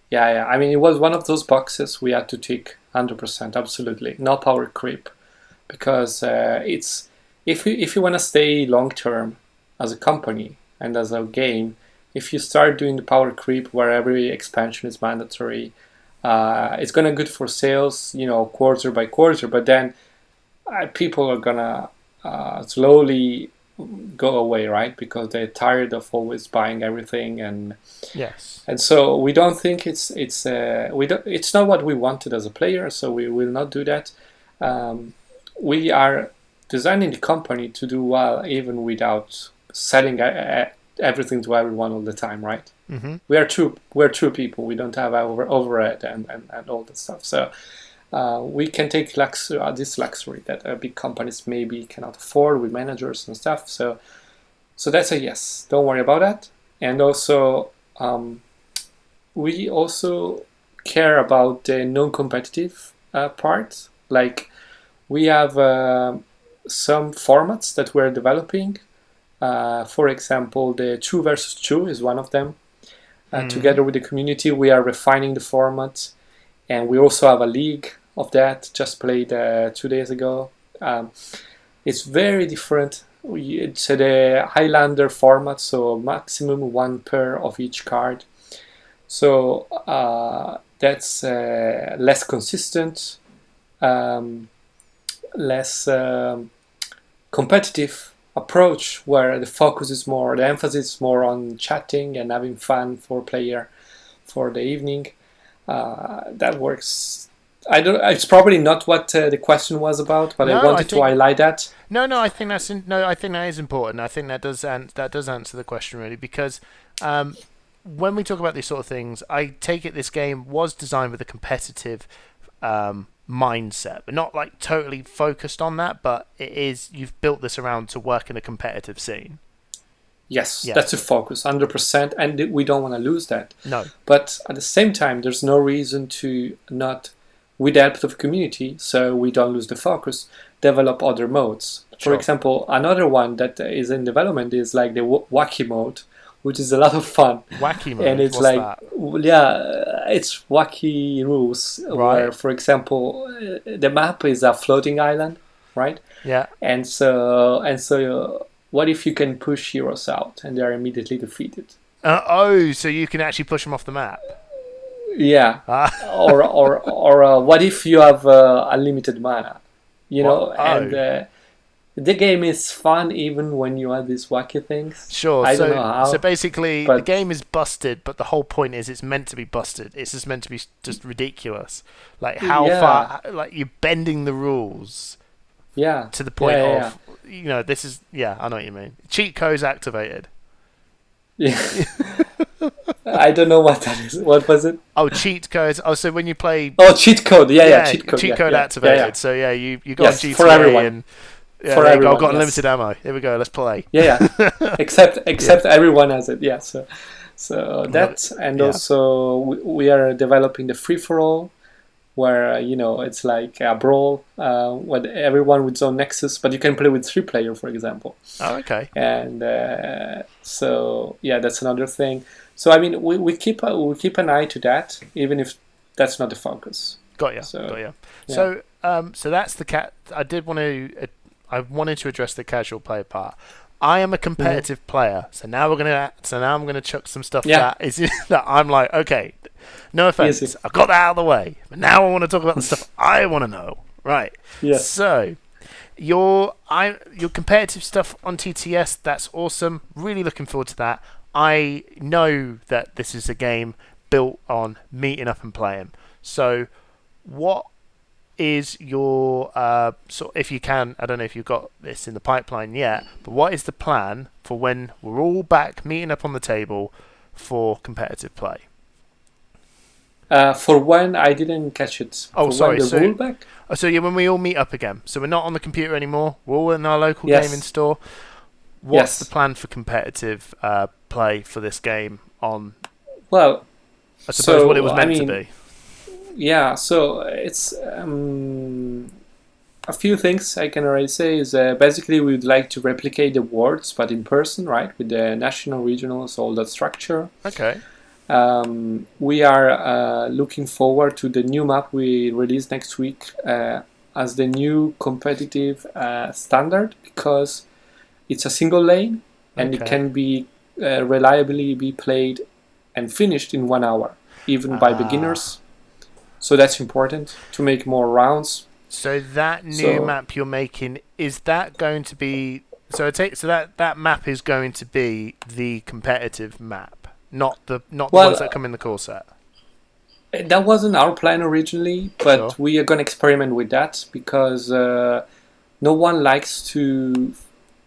Yeah. I mean, it was one of those boxes we had to tick 100%. Absolutely, no power creep, because it's if you want to stay long term as a company and as a game, if you start doing the power creep where every expansion is mandatory, it's gonna good for sales, quarter by quarter, but then people are gonna slowly go away, right? Because they're tired of always buying everything, and Yes. and so we don't think it's not what we wanted as a player. So we will not do that. We are designing the company to do well, even without selling everything to everyone all the time, right? Mm-hmm. We're true people. We don't have overhead and all that stuff. So we can take this luxury that big companies maybe cannot afford with managers and stuff. So that's a yes. Don't worry about that. And also, we also care about the non-competitive part. Like, we have some formats that we're developing. For example, the 2 versus 2 is one of them. Together with the community, we are refining the format, and we also have a league of that, just played 2 days ago. It's very different. It's the Highlander format, so maximum 1 pair of each card. So that's less consistent, less competitive approach, where the emphasis is more on chatting and having fun for player for the evening. That works. It's probably not what the question was about, but I wanted to highlight that. No, I think I think that is important. I think that does answer the question, really, because when we talk about these sort of things, I take it this game was designed with a competitive mindset, but not like totally focused on that. But you've built this around to work in a competitive scene. Yes, that's a focus, 100%, and we don't want to lose that. No. But at the same time, there's no reason to not, with the help of the community, so we don't lose the focus, develop other modes. Sure. For example, another one that is in development is like the wacky mode, which is a lot of fun. Wacky mode? And it's What's that? It's wacky rules, Right. where, for example, the map is a floating island, right? Yeah. And so what if you can push heroes out and they are immediately defeated? So you can actually push them off the map. Yeah. or what if you have unlimited mana? You know, and the game is fun even when you have these wacky things. Sure. I don't know how. So basically, the game is busted, but the whole point is it's meant to be busted. It's just meant to be just ridiculous. Like how far, like you're bending the rules. Yeah. To the point of, this is, I know what you mean. Cheat codes activated. Yeah. I don't know what that is. What was it? Oh, cheat codes. Oh, so when you play... Oh, cheat code. Yeah, cheat code. Cheat code activated. Yeah. So, you go on GTA for everyone. And... Yeah, for everyone, I've got unlimited ammo. Here we go. Let's play. Yeah. Except everyone has it. Yeah. So that, and also we are developing the free-for-all, where it's like a brawl, with everyone with his own nexus, but you can play with 3 player, for example. Oh, okay. And so that's another thing. So I mean, we keep an eye to that, even if that's not the focus. Got you. So that's the cat. I wanted to address the casual player part. I am a competitive player, so now I'm gonna chuck some stuff that I'm like, okay, no offense, Easy. I've got that out of the way, but now I want to talk about the stuff I want to know. Right. Yes. So your competitive stuff on TTS, that's awesome. Really looking forward to that. I know that this is a game built on meeting up and playing. So what is your if you can, I don't know if you've got this in the pipeline yet, but what is the plan for when we're all back meeting up on the table for competitive play? For when? I didn't catch it. Oh, sorry. When the rule back? When we all meet up again. So we're not on the computer anymore. We're all in our local gaming store. What's the plan for competitive play for this game on? Well, I suppose what it was meant to be. Yeah, so it's a few things I can already say is basically we would like to replicate the worlds, but in person, right, with the national, regionals, all that structure. Okay. We are looking forward to the new map we release next week as the new competitive standard, because it's a single lane and it can be reliably be played and finished in 1 hour, even by beginners. So that's important to make more rounds. So that new map you're making, is that going to be So that map is going to be the competitive map, not the Well, ones that come in the core set. that wasn't our plan originally, but Sure. we are going to experiment with that because no one likes to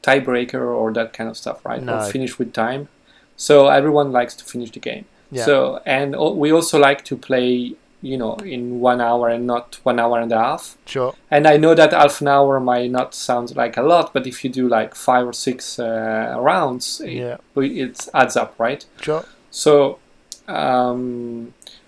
tiebreaker or that kind of stuff, right? No. Or finish with time. So everyone likes to finish the game. Yeah. So we also like to play, in 1 hour and not 1 hour and a half. Sure. And I know that half an hour might not sound like a lot, but if you do like 5 or 6 rounds, it adds up, right? Sure. So,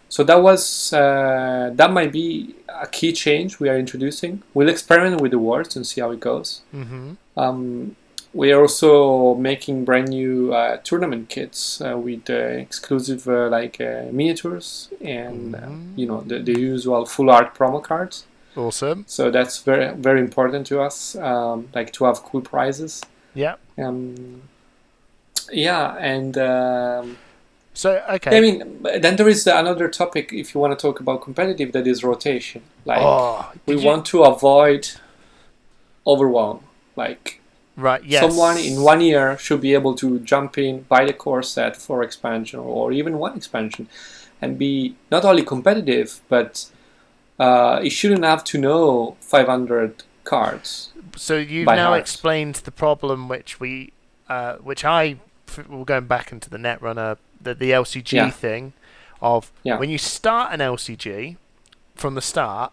so that might be a key change we are introducing. We'll experiment with the words and see how it goes. Mm-hmm. We are also making brand new tournament kits with exclusive miniatures and the usual full art promo cards. Awesome. So that's very, very important to us, to have cool prizes. Yeah. Yeah, and so okay. I mean, then there is another topic if you want to talk about competitive, that is rotation. We want to avoid overwhelm. Right, yes. Someone in 1 year should be able to jump in, buy the core set for expansion or even one expansion and be not only competitive, but he shouldn't have to know 500 cards. So you've now explained the problem which we're going back into the Netrunner, the LCG thing of when you start an LCG from the start,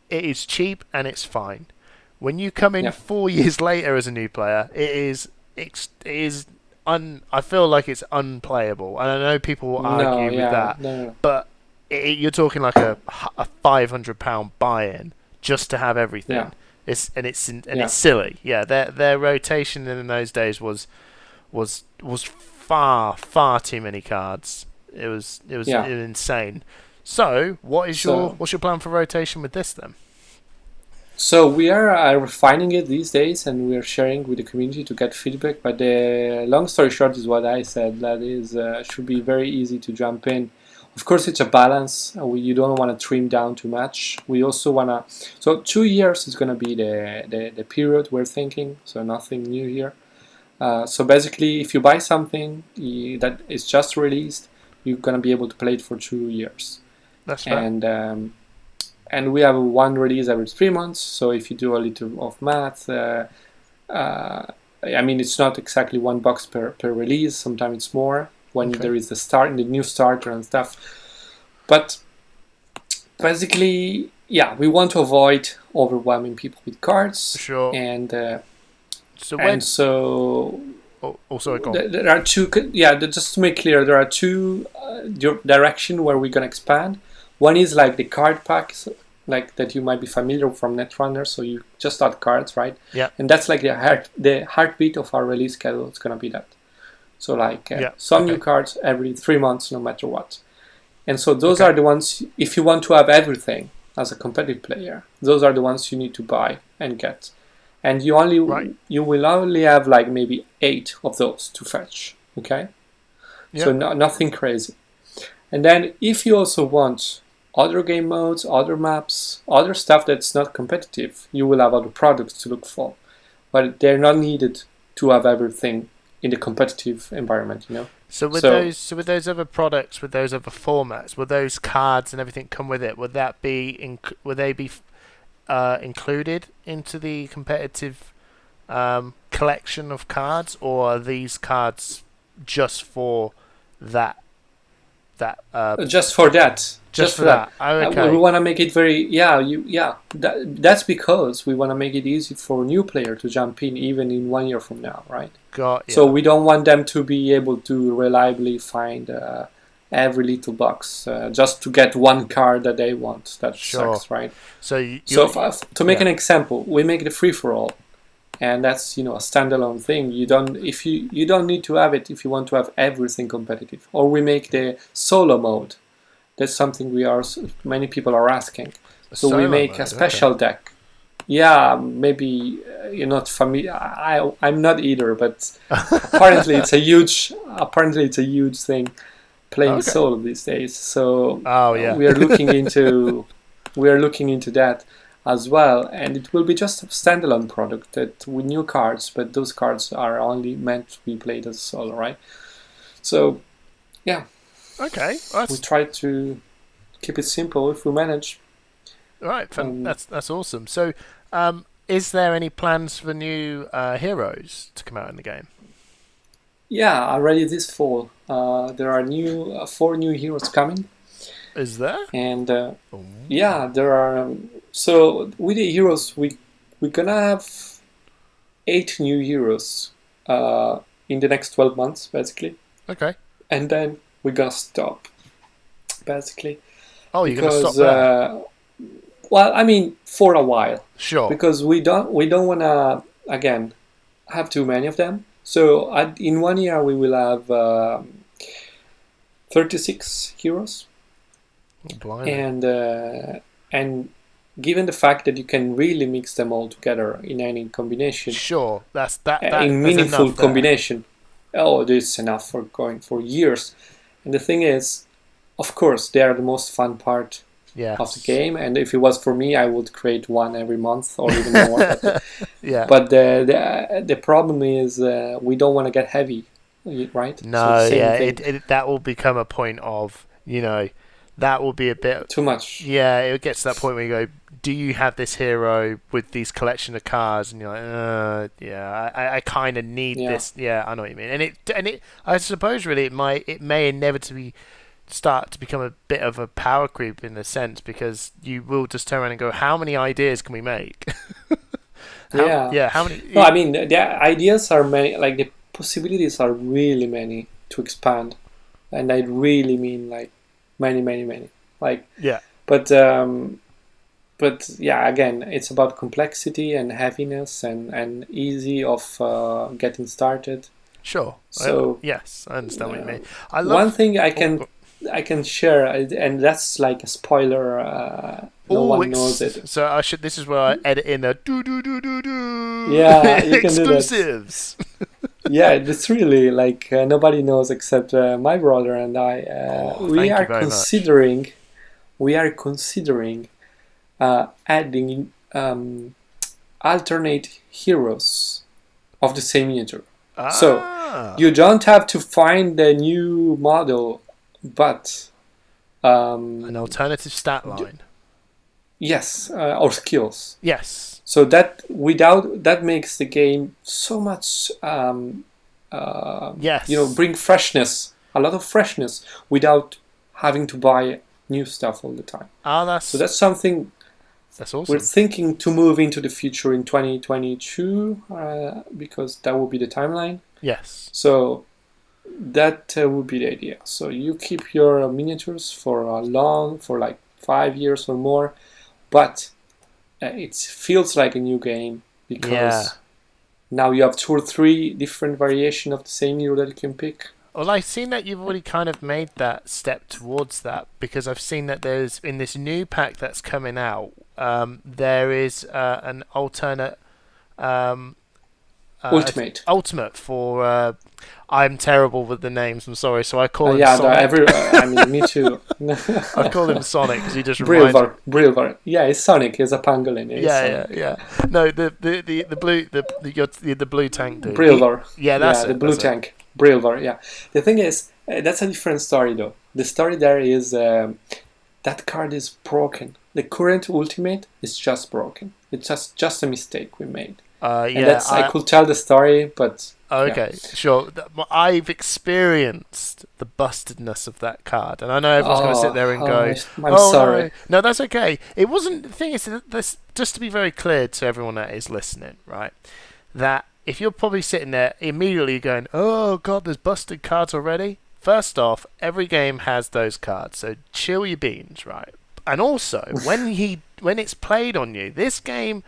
it is cheap and it's fine. When you come in 4 years later as a new player, I feel like it's unplayable, and I know people will argue with that. No. But you're talking like a £500 buy-in just to have everything. Yeah. It's silly. Yeah, their rotation in those days was far too many cards. It was insane. So what's your plan for rotation with this then? So we are refining it these days, and we are sharing with the community to get feedback. But the long story short is what I said. That is, should be very easy to jump in. Of course, it's a balance. You don't want to trim down too much. We also want to. So 2 years is going to be the period we're thinking. So nothing new here. So basically, if you buy something that is just released, you're going to be able to play it for 2 years. That's right. And we have one release every 3 months. So if you do a little of math, I mean, it's not exactly $1 per release. Sometimes it's more when there is the new starter and stuff. But basically, we want to avoid overwhelming people with cards. Sure. And sorry, go on. There are two. Just to make clear, there are two directions where we're gonna expand. One is like the card packs, like that you might be familiar from Netrunner, so you just add cards, right? Yeah. And that's like the heartbeat of our release schedule. It's gonna be that. So new cards every 3 months, no matter what. And so those are the ones. If you want to have everything as a competitive player, those are the ones you need to buy and get. And you will only have like maybe 8 of those to fetch. Okay. Yeah. So nothing crazy. And then if you also want other game modes, other maps, other stuff that's not competitive, you will have other products to look for. But they're not needed to have everything in the competitive environment, So with those other products, with those other formats, will those cards and everything come with it? Would that be would they be included into the competitive collection of cards, or are these cards just for that? Just for that. Just for that. Okay. We want to make it very that's because we want to make it easy for a new player to jump in even in 1 year from now, right? So we don't want them to be able to reliably find every little box just to get one card that they want. That sucks, right? To make an example, we make the free for all, and that's a standalone thing. You don't need to have it if you want to have everything competitive. Or we make the solo mode. That's something many people are asking. So we make a special deck. Yeah, maybe you're not familiar. I'm not either, but apparently it's a huge thing playing solo these days. So we are looking into that. as well, and it will be just a standalone product that with new cards, but those cards are only meant to be played as solo, right? So, yeah. Okay. We try to keep it simple if we manage. Right. That's awesome. So, is there any plans for new heroes to come out in the game? Yeah, already this fall. There are 4 new heroes coming. Is there? And yeah, there are. So with the heroes, we're gonna have 8 new heroes in the next 12 months, basically. Okay. And then we're gonna stop, basically. Oh, you're gonna stop there? Well, I mean, for a while. Sure. Because we don't wanna again have too many of them. So in 1 year we will have 36 heroes. Oh, and given the fact that you can really mix them all together in any combination, sure, that's in meaningful combination, there's enough for going for years. And the thing is, of course, they are the most fun part of the game. And if it was for me, I would create one every month or even more. But the problem is we don't want to get heavy, right? No, that will become a point of, that will be a bit too much. Yeah, it gets to that point where you go, do you have this hero with these collection of cards? And you're like, I kind of need this. Yeah, I know what you mean. And it, I suppose really it may inevitably start to become a bit of a power creep in a sense, because you will just turn around and go, how many ideas can we make? How many? No, I mean, the ideas are many. Like the possibilities are really many to expand, and I really mean like many. Like but yeah, again, it's about complexity and heaviness and easy of getting started. Sure. So yes, I understand what you mean. One thing I can share, and that's like a spoiler. No one knows it. So this is where I edit in a do. Yeah, you can exclusives. Do that. Yeah, it's really like nobody knows except my brother and I. We are considering adding alternate heroes of the same miniature. So you don't have to find the new model, but an alternative stat line. Yes, or skills. Yes. So that makes the game so much bring freshness, a lot of freshness, without having to buy new stuff all the time. So that's something that's awesome. We're thinking to move into the future in 2022 because that will be the timeline. Yes. So that would be the idea. So you keep your miniatures for like 5 years or more, but it feels like a new game because now you have 2 or 3 different variations of the same hero that you can pick. Well, I've seen that you've already kind of made that step towards that, because I've seen that there's, in this new pack that's coming out, there is an alternate ultimate for I'm terrible with the names, I'm sorry, so I call him Sonic. Me too. I call him Sonic because he just reminds me. Brilvar. Yeah, it's Sonic. He's a pangolin. Yeah. No, the blue tank dude. Brilvar. That's the blue tank. Brilvar. Yeah. The thing is, that's a different story though. The story there is that card is broken. The current ultimate is just broken. It's just a mistake we made. I could tell the story, but okay, sure. I've experienced the bustedness of that card, and I know everyone's going to sit there and go, I'm sorry. No, that's okay. It wasn't. The thing is, this, just to be very clear to everyone that is listening, right? That if you're probably sitting there immediately going, "Oh God, there's busted cards already." First off, every game has those cards, so chill your beans, right? And also, when it's played on you, this game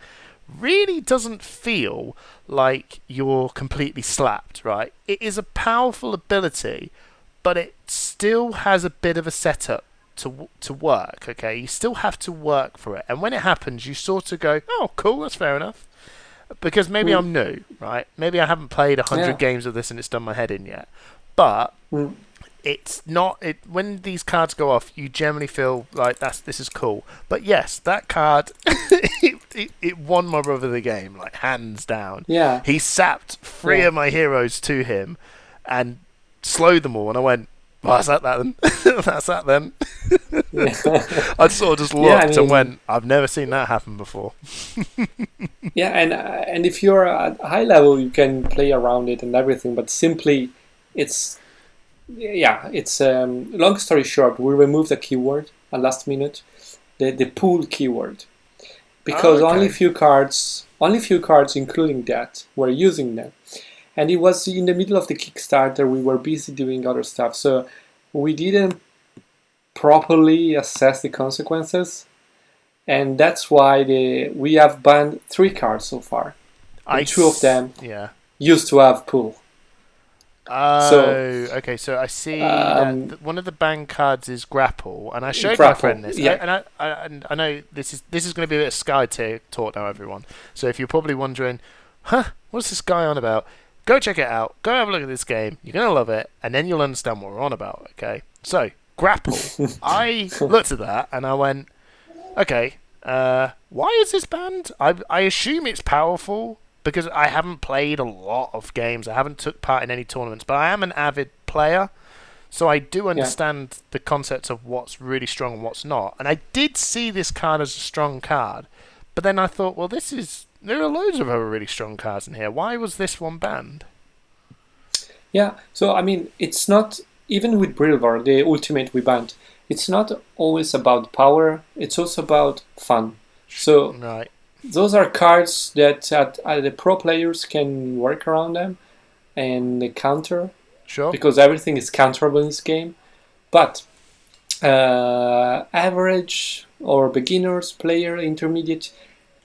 really doesn't feel like you're completely slapped, right? It is a powerful ability, but it still has a bit of a setup to work, okay? You still have to work for it. And when it happens, you sort of go, oh, cool, that's fair enough. Because maybe I'm new, right? Maybe I haven't played 100 games of this and it's done my head in yet. But it's not... when these cards go off, you generally feel like this is cool. But yes, that card it won my brother the game, like hands down. Yeah. He sapped three of my heroes to him and slowed them all, and I went, well, that's that then. That's that then. I sort of just looked and went, I've never seen that happen before. Yeah, and if you're at high level, you can play around it and everything, but simply, it's long story short, we removed a keyword at last minute, the pool keyword, because only few cards, including that, were using them. And it was in the middle of the Kickstarter, we were busy doing other stuff, so we didn't properly assess the consequences, and that's why we have banned 3 cards so far. And 2 of them used to have pool. Okay, so I see that one of the banned cards is Grapple, and I showed my friend this, and I know this is going to be a bit of Skytear talk now, everyone. So if you're probably wondering, what's this guy on about? Go check it out. Go have a look at this game. You're going to love it, and then you'll understand what we're on about, okay? So, Grapple. I looked at that, and I went, okay, why is this banned? I assume it's powerful, because I haven't played a lot of games. I haven't took part in any tournaments, but I am an avid player, so I do understand the concepts of what's really strong and what's not. And I did see this card as a strong card, but then I thought, well, there are loads of other really strong cards in here. Why was this one banned? Yeah, so I mean, it's not, even with Brilvar, the ultimate we banned, it's not always about power, it's also about fun. So those are cards that the pro players can work around them and counter. Sure. Because everything is counterable in this game. But average or beginners, player, intermediate,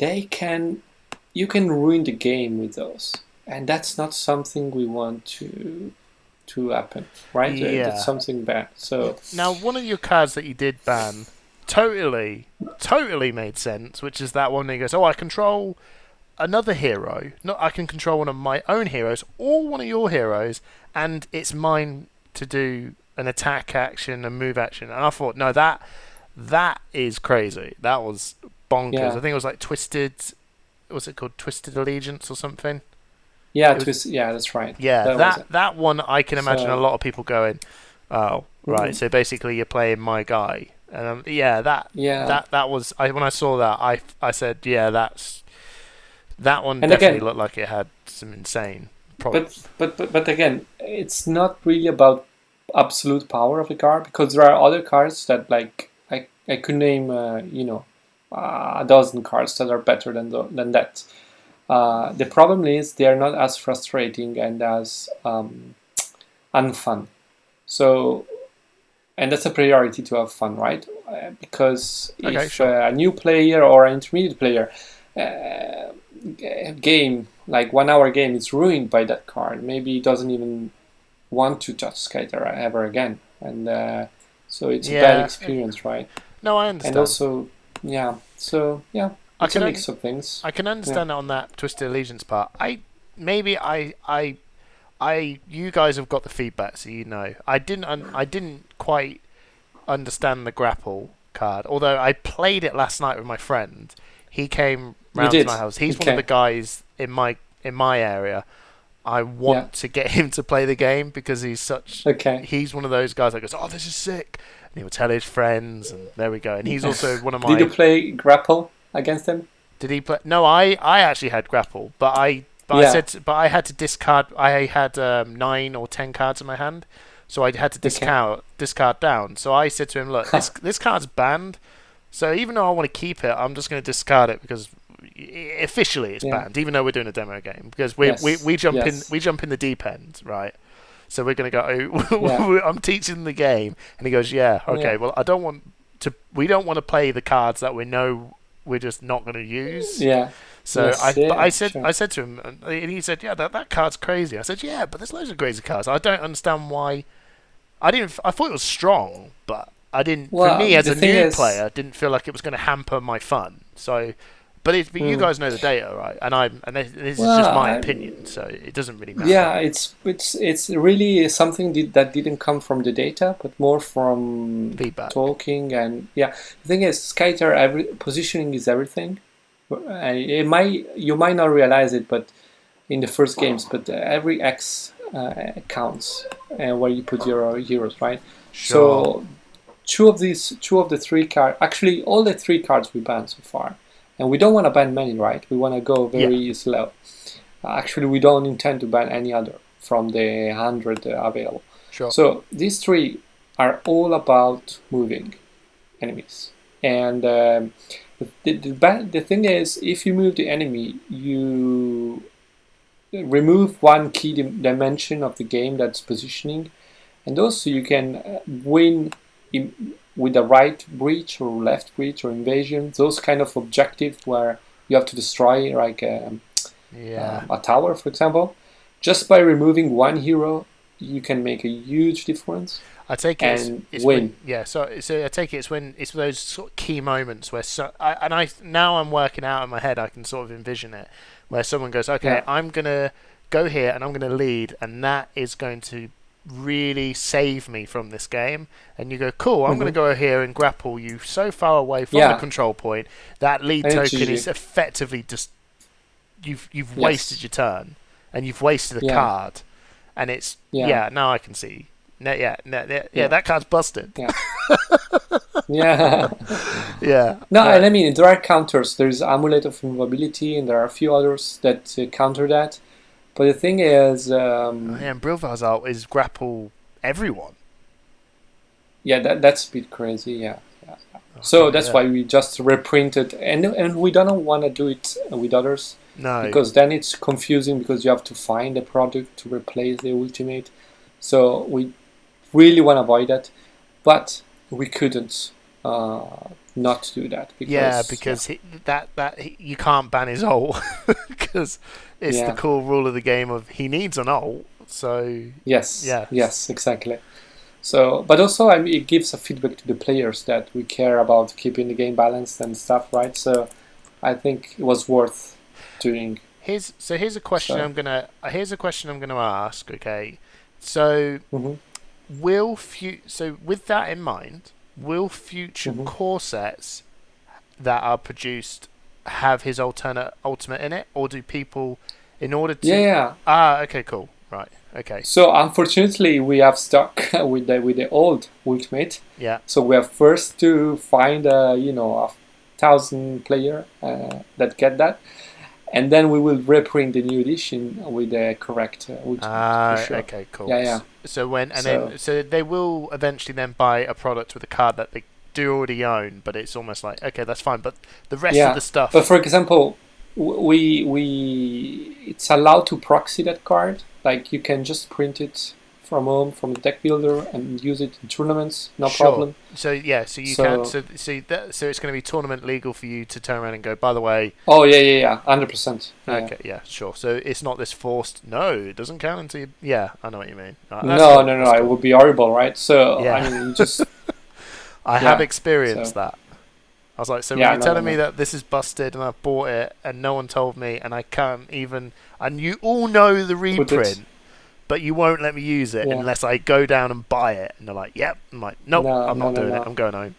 you can ruin the game with those, and that's not something we want to happen, right? Yeah. That's something bad. So now, one of your cards that you did ban totally made sense, which is that one that goes, I control another hero. I can control one of my own heroes or one of your heroes, and it's mine to do an attack action, a move action. And I thought, no, that is crazy. That was bonkers. Yeah. I think it was like Twisted. Was it called Twisted Allegiance or something? Yeah, that's right. Yeah, that one I can imagine a lot of people going, oh, right. So basically, you're playing my guy, and that was when I saw that, I said, that one and definitely again, looked like it had some insane problems. But again, it's not really about absolute power of the card, because there are other cards that, like, I could name a dozen cards that are better than that. The problem is they are not as frustrating and as unfun. So, and that's a priority to have fun, right? Because if a new player or an intermediate player game, like 1 hour game, is ruined by that card, maybe he doesn't even want to touch Skytear ever again, and so it's a bad experience, right? No, I understand. And also, it's a mix of things. I can understand that on that Twisted Allegiance part. You guys have got the feedback, so you know. I didn't quite understand the Grapple card, although I played it last night with my friend. He came round to my house. He's one of the guys in my area. I want to get him to play the game because he's he's one of those guys that goes, oh, this is sick. And he'll tell his friends, and there we go. And he's also one of my... Did you play Grapple against him? Did he play? No, I actually had Grapple, but I had to discard. I had 9 or 10 cards in my hand, so I had to discard down. So I said to him, look, this card's banned, so even though I want to keep it, I'm just going to discard it because officially it's banned, even though we're doing a demo game, because we jump in the deep end, right? So we're going to go, I'm teaching the game, and he goes, well, we don't want to play the cards that we know we're just not going to use. Yeah. So I said to him, and he said, that card's crazy. I said, but there's loads of crazy cards. I don't understand why. I thought it was strong, but I didn't. Well, for me, as a new player, didn't feel like it was going to hamper my fun. So, but you guys know the data, right? And this is just my opinion, so it doesn't really matter. Yeah, it's really something that didn't come from the data, but more from feedback, talking, and the thing is, Skytear, positioning is everything. You might not realize it, but in the first games, but every X counts, where you put your heroes, right? Sure. So two of the three cards, actually all the three cards we banned so far, and we don't want to ban many, right? We want to go very slow. Actually, we don't intend to ban any other from the 100 available. Sure. So these three are all about moving enemies, and the thing is, if you move the enemy, you remove one key dimension of the game, that's positioning, and also you can win with the right breach or left breach or invasion, those kind of objectives where you have to destroy like a tower, for example. Just by removing one hero, you can make a huge difference. I take it it's win. So I take it it's those sort of key moments where now I'm working out in my head, I can sort of envision it, where someone goes, okay, I'm gonna go here and I'm gonna lead, and that is going to really save me from this game. And you go, cool, I'm gonna go here and grapple you so far away from the control point that lead token is effectively just you've wasted your turn and you've wasted a card, and it's now I can see. That card's busted. Yeah. No, and I mean, there are counters. There's Amulet of Invulnerability, and there are a few others that counter that. But the thing is... and Brilvar's ult is grapple everyone. Yeah, that's a bit crazy, yeah. So that's why we just reprinted, and we don't want to do it with others. No. Because then it's confusing, because you have to find a product to replace the ultimate. So we really want to avoid that, but we couldn't not do that. Because you can't ban his ult because it's the cool rule of the game of he needs an ult. So yes, exactly. So, but also it gives a feedback to the players that we care about keeping the game balanced and stuff, right? So I think it was worth doing. Here's a question I'm gonna ask. Okay, so. With that in mind, will future core sets that are produced have his ultimate in it, or do people, in order to okay, cool, right, okay. So unfortunately, we have stuck with the old ultimate. Yeah. So we have first to find a 1,000 player that get that. And then we will reprint the new edition with the correct ultimate. Sure. Okay, cool. Yeah. So they will eventually then buy a product with a card that they do already own, but it's almost like, okay, that's fine. But the rest of the stuff. But for example, it's allowed to proxy that card. Like you can just print it from home, from the deck builder, and use it in tournaments, no problem. So can. So it's going to be tournament legal for you to turn around and go, by the way. Oh yeah, 100%. Okay, yeah, sure. So it's not this forced. No, it doesn't count until you. Yeah, I know what you mean. No, it would be horrible, right? So I mean, just. I have experienced that. I was like, so when you're telling me that this is busted and I bought it and no one told me and I can't even, and you all know the reprint. But you won't let me use it unless I go down and buy it. And they're like, yep. I'm like, nope, I'm not doing it. I'm going home.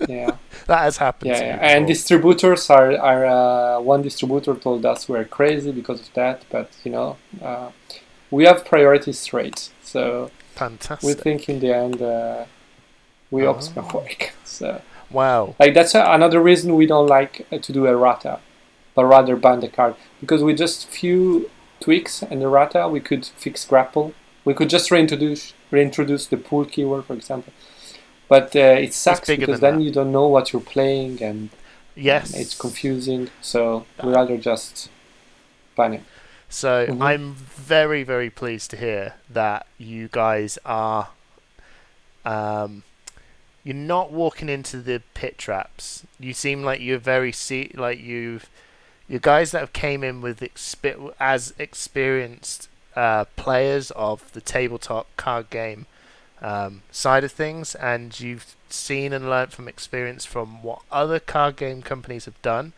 That has happened to me before. And distributors are one distributor told us we're crazy because of that. But, we have priorities straight. So fantastic. We think in the end, we hope it's going to work. So, wow. Like that's another reason we don't like to do errata, but rather ban the card. Because with just few tweaks and errata, we could fix grapple. We could just reintroduce the pool keyword, for example. But it sucks because then you don't know what you're playing, and it's confusing. So we rather just ban it. So I'm very, very pleased to hear that you guys are. You're not walking into the pit traps. You seem like you're you guys that have came in with as experienced players of the tabletop card game side of things, and you've seen and learnt from experience from what other card game companies have done,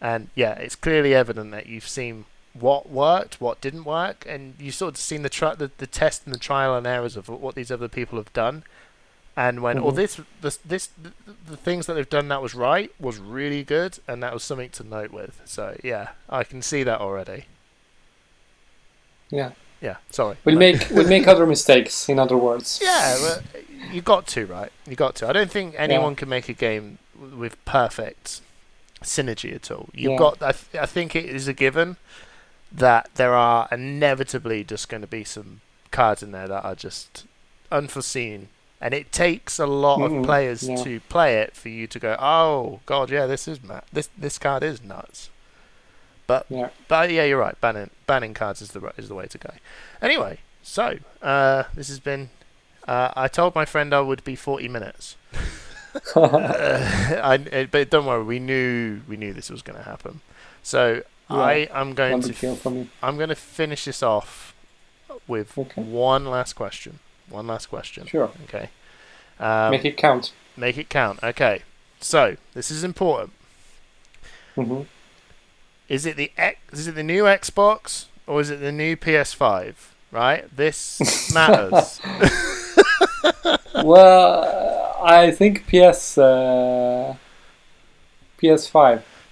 and it's clearly evident that you've seen what worked, what didn't work, and you've sort of seen the test and the trial and errors of what these other people have done, and went, "Oh, the things that they've done that was right was really good, and that was something to note with." So yeah, I can see that already. Yeah. Yeah. Sorry. We'll make other mistakes. In other words. Yeah, well, you got to, right? You got to. I don't think anyone can make a game with perfect synergy at all. You've got. I think it is a given that there are inevitably just going to be some cards in there that are just unforeseen, and it takes a lot of players to play it for you to go, "Oh God, yeah, this is this card is nuts." But yeah, you're right. Banning cards is the way to go. Anyway, so this has been. I told my friend I would be 40 minutes. But don't worry, we knew this was going to happen. So I'm going to finish this off with one last question. Sure. Okay. Make it count. Make it count. Okay. So this is important. Mm-hmm. Is it the new Xbox or is it the new PS5? Right. This matters. Well, I think PS5.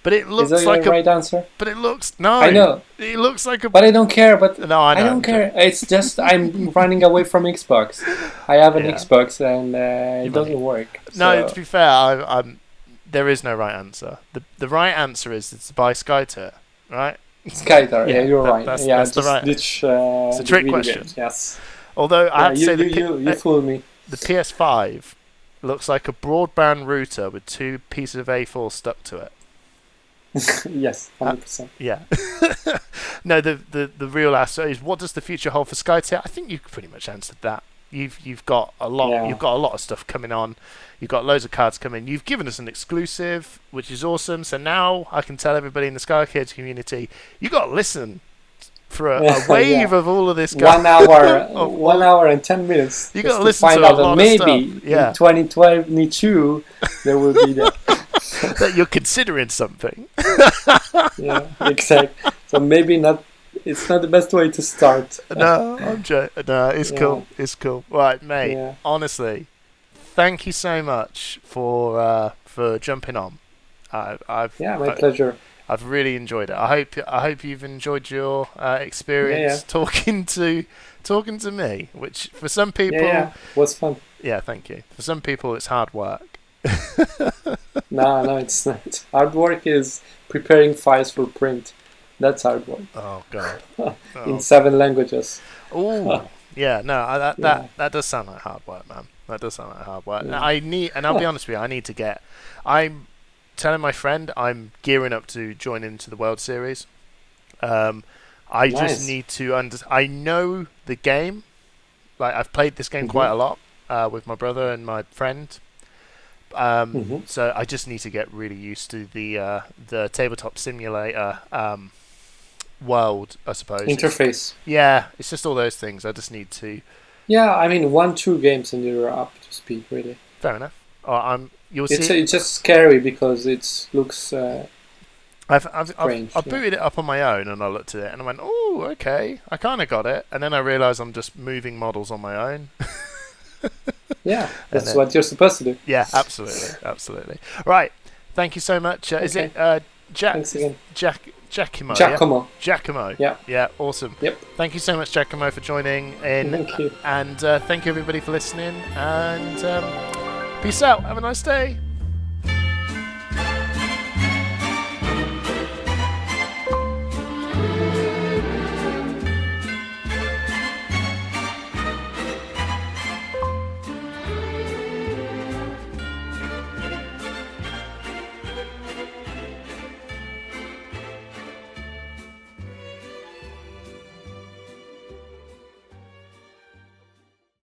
But it looks Is that like the right answer? But it looks no. I know. It looks like a. But I don't care. But no, I know. I don't care. It's just I'm running away from Xbox. I have an Xbox and it doesn't work. No, to be fair, I'm. There is no right answer. The right answer is to buy Skytear, right? Skytear. Yeah, you're right. That's just the right. Ditch, it's a trick question. Games. Yes. Although I have to say you fooled me. The PS5 looks like a broadband router with two pieces of A4 stuck to it. Yes, 100%. Yeah. No, the real answer is, what does the future hold for Skytear? I think you've pretty much answered that. You've got a lot. Yeah. You've got a lot of stuff coming on. You've got loads of cards coming. You've given us an exclusive, which is awesome. So now I can tell everybody in the Skytear community, you got to listen for a wave of all of this. 1 hour, 1 hour and 10 minutes. You got to listen find to out a lot that of maybe stuff. Yeah. in 2022 there will be that. That you're considering something. Yeah, exactly. So maybe not. It's not the best way to start. No, I'm joking. No, it's cool. It's cool. Right, mate. Yeah. Honestly, thank you so much for jumping on. My pleasure. I've really enjoyed it. I hope you've enjoyed your experience talking to me, which for some people was fun. Yeah, thank you. For some people, it's hard work. No, it's not. Hard work is preparing files for print. That's hard work. Oh God. In 7 languages. Oh. Yeah. No. That does sound like hard work, man. That does sound like hard work. Yeah. And I'll be honest with you. I'm telling my friend I'm gearing up to join into the World Series. I just need to I know the game. Like, I've played this game quite a lot with my brother and my friend. So I just need to get really used to the tabletop simulator world, I suppose. Interface. It's just all those things. I just need to. Yeah, I mean 1-2 games and you're up to speed, really. Fair enough. It's just scary because it looks. I've booted it up on my own and I looked at it and I went, oh, okay, I kind of got it, and then I realised I'm just moving models on my own. Yeah, that's what you're supposed to do. Yeah, absolutely. Right, thank you so much. Is it Jack? Thanks again. Giacomo. Giacomo. Yeah, awesome. Yep. Thank you so much, Giacomo, for joining in. Thank you. And thank you, everybody, for listening. And peace out. Have a nice day.